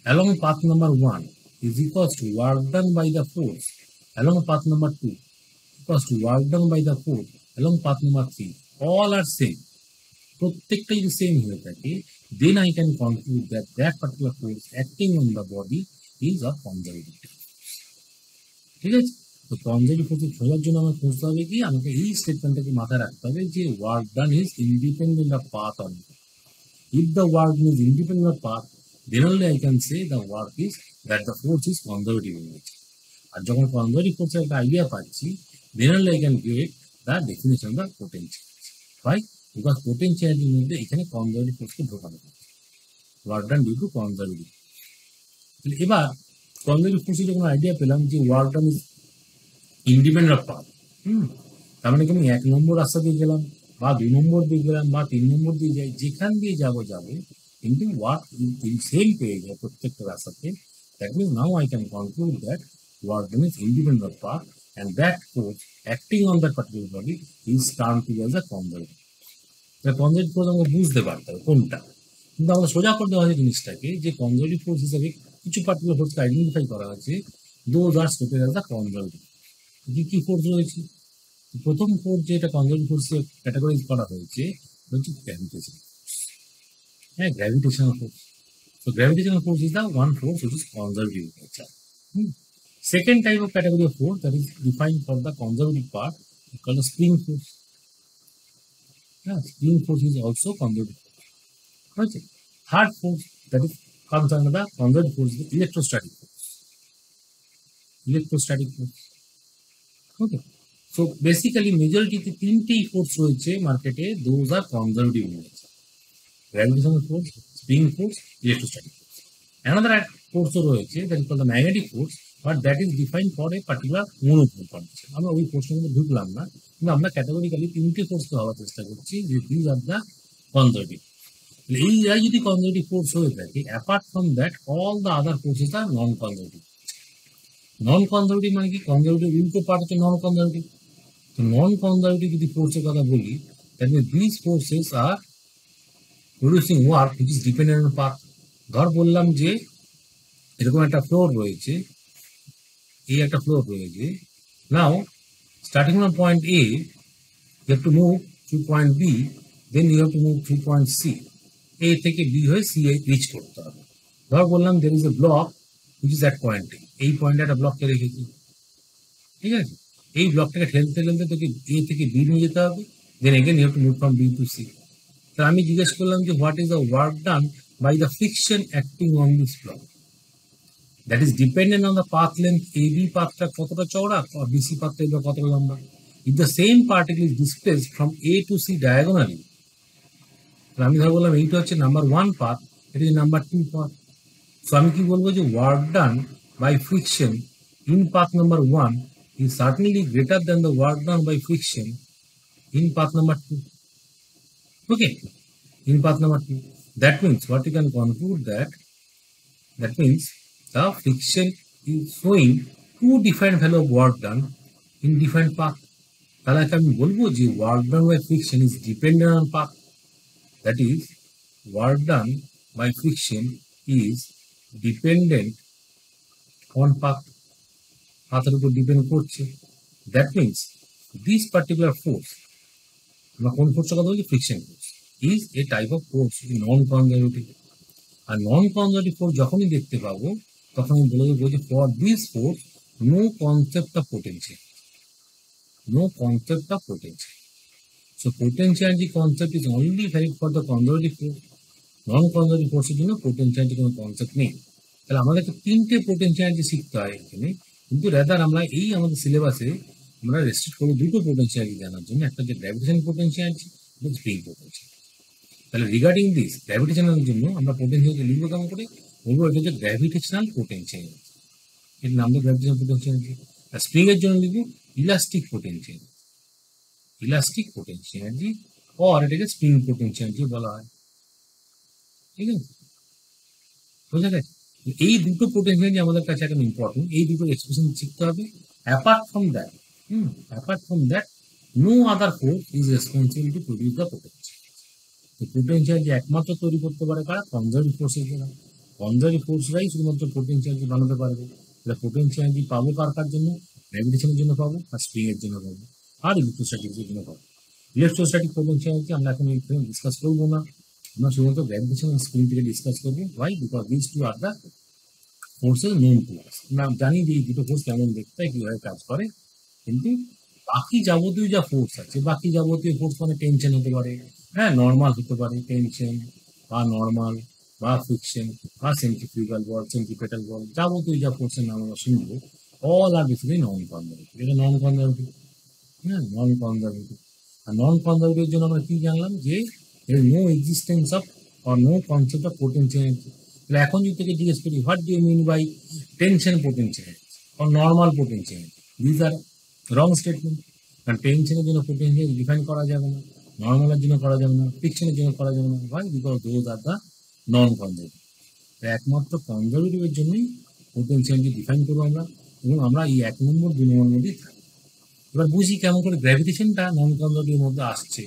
Speaker 1: along path number 1 is equals to work done by the force along path number 2 equals to work done by the force along path number 3, all are same, প্রত্যেকটাই যদি same হয়ে থাকে, then I can conclude that that particular force acting on the body is of conservative. ঠিক আছে, তো conservative force খোঁজার জন্য আমাকে খুঁজতে হবে কি, আমাকে এই স্টেটমেন্টটাকে মাথায় রাখতে হবে যে work done is independent of path on. If the work is independent of path, then only I can say the work is that the force is conservative in nature. আর যখন কনজারভেটিভ ফোর্সের একটা আইডিয়া পাচ্ছি, then only I can get the definition of the potential. Why? Because potential এর মধ্যে এখানে conservative ফোর্সকে ঢোকানো হচ্ছে, work done due to conservative. এবার কনজারভেটিভ ফোর্সের যখন আইডিয়া পেলাম যে work done is independent of path, তার মানে কি আমি 1 নম্বর রাস্তা দিয়ে গেলাম বা 2 নম্বর দিয়ে গেলাম বা 3 নম্বর দিয়ে যাই, যেখান দিয়ে যাবো কিন্তু ওয়ার্ক সেম পেয়ে যায় প্রত্যেকটা রাস্তাতে। That means now I can conclude that work done is independent of path and that force acting on that particular body is termed as a conservative. The conservative force আমরা বুঝতে পারতে হবে কোনটা, কিন্তু আমরা সোজা করে দেওয়া হয় জিনিসটাকে যে কনজারভেটিভ ফোর্স হিসেবে কিছু পার্টিকুলার ফোর্সকে আইডেন্টিফাই করা হয়েছে, those are stated as the conservative. কি ফোর্স রয়েছে? প্রথম ফোর্স যেটা কনজারভেটিভ ফোর্সে ক্যাটাগরাইজ করা হয়েছে হচ্ছে গ্র্যাভিটেশন। হ্যাঁ, gravitational force. So gravitational force is the one force which is conservative in nature. Second type of category of force that is defined for the conservative part is called the spring force. Yeah, spring force is also conservative. Okay. Third force that is comes under the conservative force is the electrostatic force. Electrostatic force. Okay. So basically majority the 3টি force রয়েছে মার্কেটে, those are conservative in nature. Gravitational force, spring force, electrostatic force. Another force রয়েছে that is called the magnetic force, but that is defined for a particular monopole condition. আমরা ওই ফোর্সের মধ্যে ঢুকলাম না, কিন্তু আমরা ক্যাটাগরিক্যালি 3টে ফোর্সকে হওয়ার চেষ্টা করছি যে these are the conservative. এই যদি কনজারভেটিভ ফোর্স হয়ে থাকে, apart from that all the other forces are non conservative. Non conservative মানে কি, কনজারভেটিভ উল্টো পার্ট হচ্ছে নন কনজারভেটিভ। তো নন কনজারভেটিভ যদি ফোর্সের কথা বলি, that means this forces are producing work which is dependent on path. ধর বললাম যে এরকম একটা ফ্লোর রয়েছে, এই একটা ফ্লোর রয়েছে। Now starting from point A you have to move to point B, then you have to move to point C. A থেকে B হয়ে C এ রিচ করতে হবে। ধর বললাম there is a block which is at point A, এই পয়েন্টে একটা ব্লককে রেখেছি, ঠিক আছে? এই ব্লকটাকে ঠেলতে ঠেলতে তোকে A থেকে B নিয়ে যেতে হবে, then again you have to move from B to C. তো আমি জিজ্ঞেস করলাম যে what is the work done by the friction acting on this block? That is dependent on the path length AB পাথটা কতটা চওড়া আর BC পাথটা কতটা লম্বা। If the same particle is displaced from A to C diagonally, আমি ধর বললাম এইটা হচ্ছে number 1 path, এটা হচ্ছে নাম্বার 2 পাথ। সো আমি কি বলবো যে work done by friction in path number 1 is certainly greater than the work done by friction in path number 2. Okay, in path number 2. That means what you can conclude that means the friction is showing two different value of work done in different path. তাহলে আমি বলবো যে work done by friction is dependent on path. That is, work done by friction is dependent on path. পাথের উপর depend করছে। That means this particular force, আমরা কোন ফোর্সের কথা বলছি? Friction force is a type of force, non conservative. আর non conservative force যখনই দেখতে পাবো তখন আমি বলে দেবো যে for this force no concept of potential, no concept of potential. So potentiality concept is only valid for the conservative force. Non-conservative force এর জন্য potentiality কোনো কনসেপ্ট নেই। তাহলে আমাদেরকে তিনটে potentiality শিখতে হয় এখানে, কিন্তু রেদার আমরা এই আমাদের সিলেবাসে আমরা রেস্ট্রিক্ট করবো দুটো potentiality জানার জন্য, একটা হচ্ছে গ্র্যাভিটেশন potentiality এবং স্প্রিং potentiality। তাহলে রিগার্ডিং দিস গ্র্যাভিটেশনের জন্য আমরা potentiality লিখবো কেমন করে? বলবো এটা হচ্ছে গ্র্যাভিটেশনাল potentiality, এর নাম তো গ্র্যাভিটেশনাল potentiality। আর স্প্রিং এর জন্য লিখবো elastic potential, elastic potentiality or এটাকে স্প্রিং পোটেনশিয়ালিটি বলা হয়, ঠিক আছে? বোঝা গেছে? এই দুটো পোটেনশিয়ালিটি আমাদের কাছে এখন ইম্পর্টেন্ট, এই দুটো এক্সপ্রেশন শিখতে হবে। Apart from that no other force is responsible to produce the potential. তো পোটেনশিয়ালিটি একমাত্র তৈরি করতে পারে কারা? কনজারভেটিভ ফোর্সের দ্বারা। কনজারভেটিভ ফোর্সরাই শুধুমাত্র পোটেনশিয়ালিটি বানাতে পারবে। তাহলে পোটেনশিয়ালিটি পাবো কার জন্য? গ্র্যাভিটেশনের জন্য পাবো, আর স্প্রিং এর জন্য পাবো, আর ইলেকট্রোস্ট্যাটিক্সের জন্য পাবো। ইলেকট্রোস্ট্যাটিক পোটেনশিয়ালিটি আমরা এখন ডিসকাস করবো না, আমরা শুধুমাত্র গ্র্যাভিটেশন আর স্প্রিং থেকে ডিসকাস করবো। Why? Because this two are the forces known to us. আমরা জানি যে এই দুটো ফোর্স কেমন দেখতে হয়, কিভাবে কাজ করে, কিন্তু বাকি যাবতীয় যা ফোর্স আছে, বাকি যাবতীয় ফোর্স মানে টেনশন হতে পারে, হ্যাঁ নর্মাল হতে পারে, টেনশন বা নর্মাল বা ফ্রিকশন বা সেন্ট্রিফিউগাল বল, সেন্ট্রিপেটাল বল, যাবতীয় যা ফোর্সের নাম আমরা শুনবো all are basically non-conservative. এটা নন কনজারভেটিভ, হ্যাঁ নন কনজারভেটিভ। আর নন কনজারভেটিভ জন্য আমরা কি জানলাম? যে no existence of or no concept of potentiality. তাহলে এখন যদি থেকে জিজ্ঞেস করি what do you mean by tension potentiality or normal potentiality, this are wrong statement. কারণ টেনশনের জন্য পোটেনশিয়াল ডিফাইন করা যাবে না, নর্মালের জন্য করা যাবে না, ফ্রিকশনের জন্য করা যাবে না। Why? Because those are the non conservative. একমাত্র কনজারভেটিভের জন্যই পোটেনশিয়ালিটি ডিফাইন করবো আমরা, এবং আমরা এই 1 নম্বর 2 নম্বর মধ্যেই থাকি। এবার বুঝি কেমন করে গ্র্যাভিটেশনটা নন কনজারভেটিভের মধ্যে আসছে,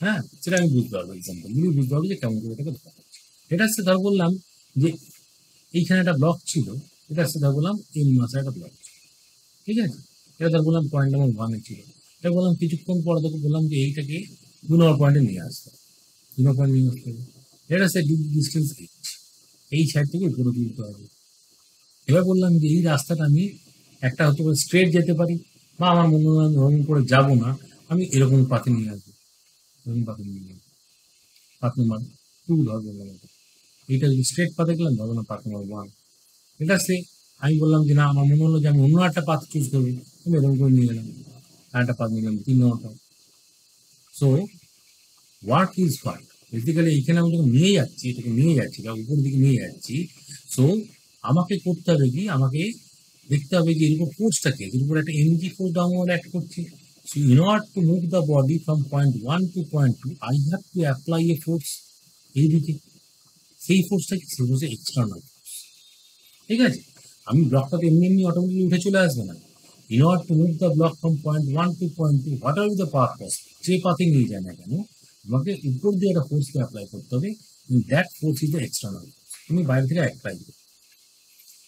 Speaker 1: হ্যাঁ সেটা আমি বুঝতে পারবো, এক্সাম্পল দিয়ে বুঝতে পারবো যে কেমন করে এটাকে ধরা হচ্ছে। এটা হচ্ছে ধর বললাম যে এইখানে একটা ব্লক ছিল, এটা হচ্ছে ধর বললাম এম মাসের একটা ব্লক ছিল, ঠিক আছে? এটা ধর বললাম পয়েন্ট নাম্বার 1 ছিল, এটা বললাম কিছুক্ষণ পরে তোকে বললাম যে এইটাকে 2 নম্বর পয়েন্টে নিয়ে আসতে, 2 নম্বর পয়েন্ট নিয়ে আসতে হবে। এটা হচ্ছে ডিস্টেন্স এইচ, এই সাইড থেকে উপরে তুলতে হবে। এবার বললাম যে এই রাস্তাটা আমি একটা হয়তো স্ট্রেট যেতে পারি, বা আমার মনে হয় রঙ করে যাবো না, আমি এরকম পাথে নিয়ে আসবো, এরকম পাথে নিয়ে আসবো। পাথ নাম্বার 2 ধর বললাম, এইটা যদি স্ট্রেট পাথে গেলাম ধরবো না পাথ নাম্বার 1। এটা সে আমি বললাম যে না আমার মনে হলো যে আমি অন্য একটা পাথ চুজ করবো, আমি এরকম করে নিয়ে গেলাম, আর একটা পাথ নিলাম 3 নম্বরটা। So what is what? Basically এইখানে আমি যখন নিয়ে যাচ্ছি, এটাকে নিয়ে যাচ্ছি বা উপর দিকে নিয়ে যাচ্ছি, সো আমাকে করতে হবে কি, আমাকে দেখতে হবে যে এর উপর ফোর্সটাকে, এর উপর একটা এনার্জি ফোর্স ডাউনওয়ার্ড অ্যাক্ট করছে। So in order to move the body from point 1 to point 2 I have to apply a force এইদিকে। সেই ফোর্সটা কি? সেই ফোর্স এক্সটার্নাল ফোর্স, ঠিক আছে? আমি ব্লকটাতে এমনি এমনি অটোমেটিকলি উঠে চলে আসবে না। In order to move the block from point 1 to point 2 what are the path possible, যে পাথে নিয়ে যায় না কেন আমাকে উপর দিয়ে একটা ফোর্সকে অ্যাপ্লাই করতে হবে। That force is the external force, তুমি বাইরে থেকে অ্যাপ্লাই করো।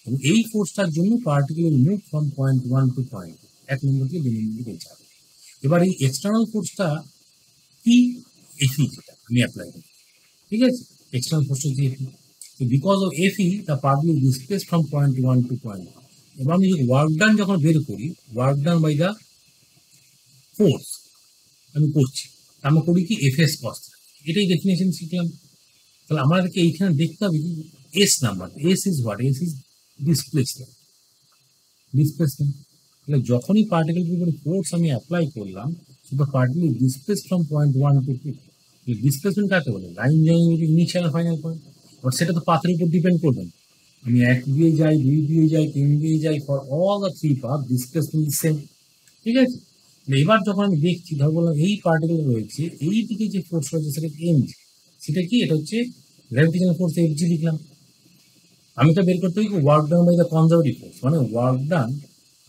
Speaker 1: এবং এই ফোর্সটার জন্য particle move from point 1 to point, এক নম্বর থেকে 2 নম্বর দিকে যাবে। এবার এই এক্সটার্নাল ফোর্সটা কি, এফি, যেটা আমি অ্যাপ্লাই করি, ঠিক আছে, এক্সটার্নাল ফোর্স হচ্ছে এফি। তো because of F I the particle displace from point 1 to point. এবার আমি যদি ওয়ার্ক ডান যখন বের করি, work done by the force আমি করছি, আমরা করি কি এফ এস কস, এটাই ডেফিনেশন শিখলাম। তাহলে আমাদেরকে এইখানে দেখতে হবে কি S number, S is what, S is displacement, displacement. তাহলে যখনই পার্টিকেলের উপরে ফোর্স আমি অ্যাপ্লাই করলাম, সেটা particle displace from point 1 to 2। Displacement কাকে বলে, line join initial final point. But সেটা তো পাথের উপর ডিপেন্ড করবে না, আমি 1 দিয়ে যাই, 2 দিয়ে যাই, 3 দিয়ে যাই, for all the 3 path displacement is same, ঠিক আছে। এবার যখন আমি দেখছি, ধর বললাম এই পার্টিকেল রয়েছে, এই দিকে যে ফোর্স রয়েছে সেটা এমজি, সেটা কি, এটা হচ্ছে গ্র্যাভিটেশনাল ফোর্স এফজি লিখলাম। আমি তো বের করতে হবে work done by the conservative force, মানে work done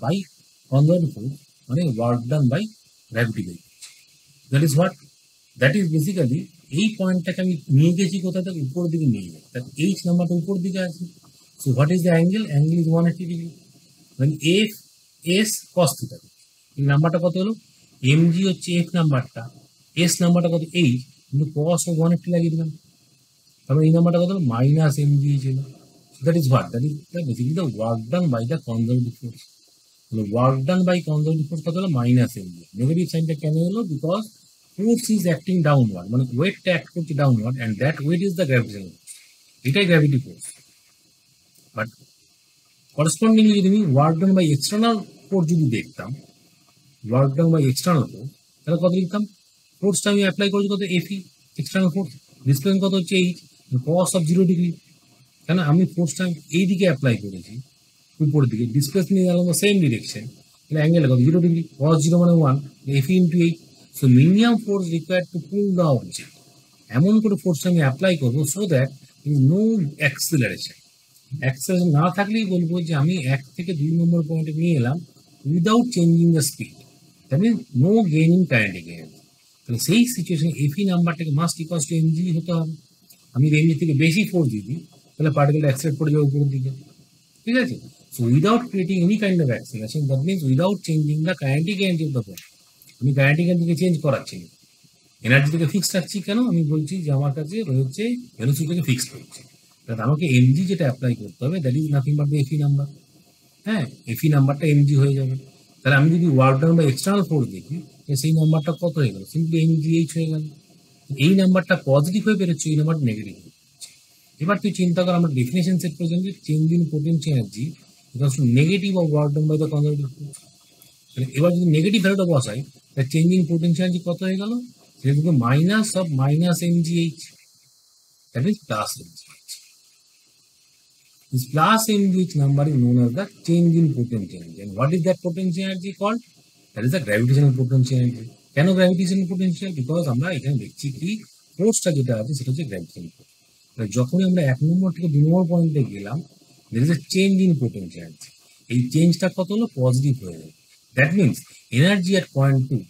Speaker 1: by conservative force, মানে work done by gravity by, that is what, that is basically এই পয়েন্টটাকে আমি নিয়ে গেছি কোথায় থেকে, উপর দিকে নিয়ে যাই, তার এইচ নাম্বারটা উপর দিকে আছে। So what is the angle, angle is 180 degree, মানে এফ এস কস থিটা। এই নাম্বারটা কত হলো, এমজি হচ্ছে এফ নাম্বারটা, এস নাম্বারটা কত এইচ, কিন্তু কস ও 180 লাগিয়ে দিলাম, তারপরে এই নাম্বারটা কত হলো মাইনাস এমজি ছিল। That is what, that is basically the work done by the conservative force. Work done by conservative force কত হলো মাইনাস এমজি। নেগেটিভ সাইনটা কেন হলো, because force is acting downward, মানে ওয়েটটা অ্যাক্ট করছে downward, and that weight is the gravitational force, এটাই gravity force. But correspondingly যদি আমি work done by external force যদি দেখতাম, work done by external force, তাহলে কত লিখতাম, ফোর্সটা আমি অ্যাপ্লাই করছি কত এফি, এক্সটার্নাল ফোর্স, ডিসপ্লেসমেন্ট কত হচ্ছে এইচ, কস অফ 0 ডিগ্রি, কেন আমি ফোর্সটা এই দিকে অ্যাপ্লাই করেছি উপর দিকে, displacement along the same direction, তাহলে অ্যাঙ্গেল কত 0 ডিগ্রি, cos 0 মানে 1, F into H. So minimum force required to pull the object, এমন করে ফোর্স আমি অ্যাপ্লাই করবো so that no acceleration, acceleration না থাকলেই বলবো যে আমি 1 থেকে 2 নম্বর পয়েন্টে নিয়ে এলাম without changing the speed, that means no gain in kinetic energy. তাহলে সেই সিচুয়েশনে এফি নাম্বারটাকে মাস্ট ইকুয়ালস টু এমজি হতে হবে। আমি এমজি থেকে বেশি ফোর্স দিই, তাহলে পার্টিকেল অ্যাক্সিলারেট করে যাবে উপরের দিকে, ঠিক আছে। So without creating any kind of acceleration, that means without changing the kinetic energy of the body, আমি কাইনেটিক এনার্জিকে চেঞ্জ করাচ্ছি না, এনার্জিটাকে ফিক্সড রাখছি। কেন, আমি বলছি যে আমার কাছে রয়েছে ভেলোসিটিটাকে ফিক্সড করছি, তাহলে আমাকে এমজি যেটা অ্যাপ্লাই করতে হবে that is nothing but the F number. হ্যাঁ, এফি নাম্বারটা এমজি হয়ে যাবে। তাহলে আমি যদি ওয়ার্ক ডাউন বা এক্সটার্নাল ফোর্স দেখি, সেই নাম্বারটা কত হয়ে গেল, সিম্পলি এমজি এইচ হয়ে গেল। এই নাম্বারটা পজিটিভ হয়ে বেরোচ্ছে, এই নাম্বারটা নেগেটিভ হয়ে বেরোচ্ছে। এবার তুই চিন্তা কর, আমরা ডেফিনেশন সেট করেছিলাম যে change in potential energy equals to negative of work done by the conservative force. তাহলে এবার যদি নেগেটিভ ভ্যালুটা বসাই, তাহলে চেঞ্জ ইন পোটেনশিয়াল এনার্জি কত হয়ে গেল, সেটা থেকে minus of minus MG H, that is plus MG H. This plus mgh number is known as the change in potential energy. And what is that potential energy called? That is the gravitational potential energy. কেন gravitational potential? Because আমরা এখানে দেখছি কি ফোর্সটা যেটা আছে সেটা হচ্ছে gravitational force. যখনই আমরা 1 নম্বর থেকে 2 নম্বর পয়েন্টে গেলাম, there is a change in potential energy. এই চেঞ্জটা কত হলো, পজিটিভ হয়ে গেল। That means energy at point 2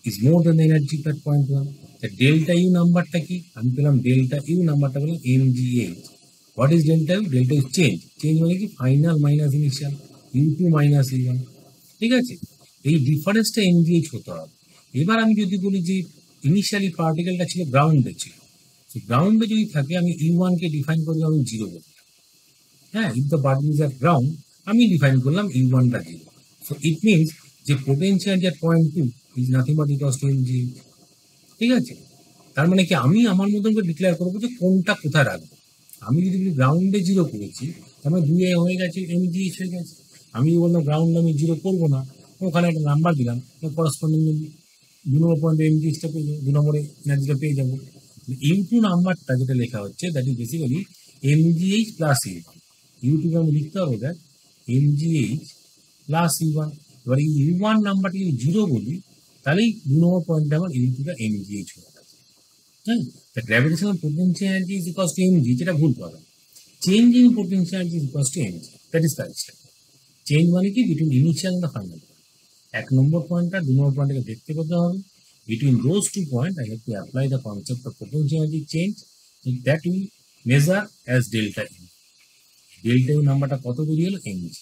Speaker 1: is more than the energy at point 1. The delta U নাম্বারটা কি, আমি পেলাম ডেল্টা ইউ নাম্বারটা পেলাম mgh. What is delta U? Delta is change. Change মানে কি, final minus initial, U2 minus U1, ঠিক আছে। এই ডিফারেন্সটা mgh হতে হবে। এবার আমি যদি বলি যে ইনিশিয়ালি পার্টিকেলটা ছিল গ্রাউন্ডে ছিল, গ্রাউন্ডে যদি থাকে আমি U1 কে ডিফাইন করলাম আমি 0 বললাম, হ্যাঁ, if the particle is at ground আমি ডিফাইন করলাম U1টা 0। সো ইট মিনস যে potential at point 2 is nothing but equals to mgh, ঠিক আছে। তার মানে কি, আমি আমার মতন করে ডিক্লেয়ার করবো যে কোনটা কোথায় রাখবো। আমি যদি গ্রাউন্ডে 0 করেছি, তার মানে 2 হয়ে গেছে, mgh হয়ে গেছে। আমি বললাম গ্রাউন্ডে আমি 0 করবো না, ওখানে একটা নাম্বার দিলাম, করসপন্ডিং 2 নম্বর পয়েন্টে mghটা পেয়ে যাবো, 2 নম্বরে এনার্জিটা পেয়ে যাবো। U2 নাম্বারটা যেটা লেখা হচ্ছে that is basically mgh plus U1। U2 কে আমি লিখতে হবে দ্যাট mgh প্লাস U1। এবার এই U1 নাম্বারটা যদি 0 বলি, তাহলেই 2 নম্বর পয়েন্টে আমার U2টা mgh হয়ে গেছে। হ্যাঁ, the gravitational potential energy is equals to mg, যেটা ভুল পাবে। Change in potential energy is equals to mg, that is correct step. Change মানে কি, between initial and the final point. 1 নম্বর পয়েন্টটা 2 নম্বর পয়েন্টকে দেখতে পেতে হবে, between those 2 points I have to apply the concept of potential energy change that we measure as delta U. Delta U নাম্বারটা কত বেরিয়ে এলো M G,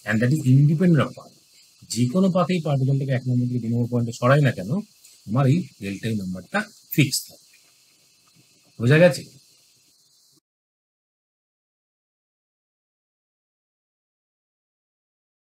Speaker 1: and that is independent of path. যে কোনো পাথেই পার্টিকেলটাকে 1 নম্বর থেকে 2 নম্বর পয়েন্টে সরাই না কেন, আমার এই ডেল্টা ইউ নাম্বারটা ফিক্স থাকবে। বোঝা গেছে?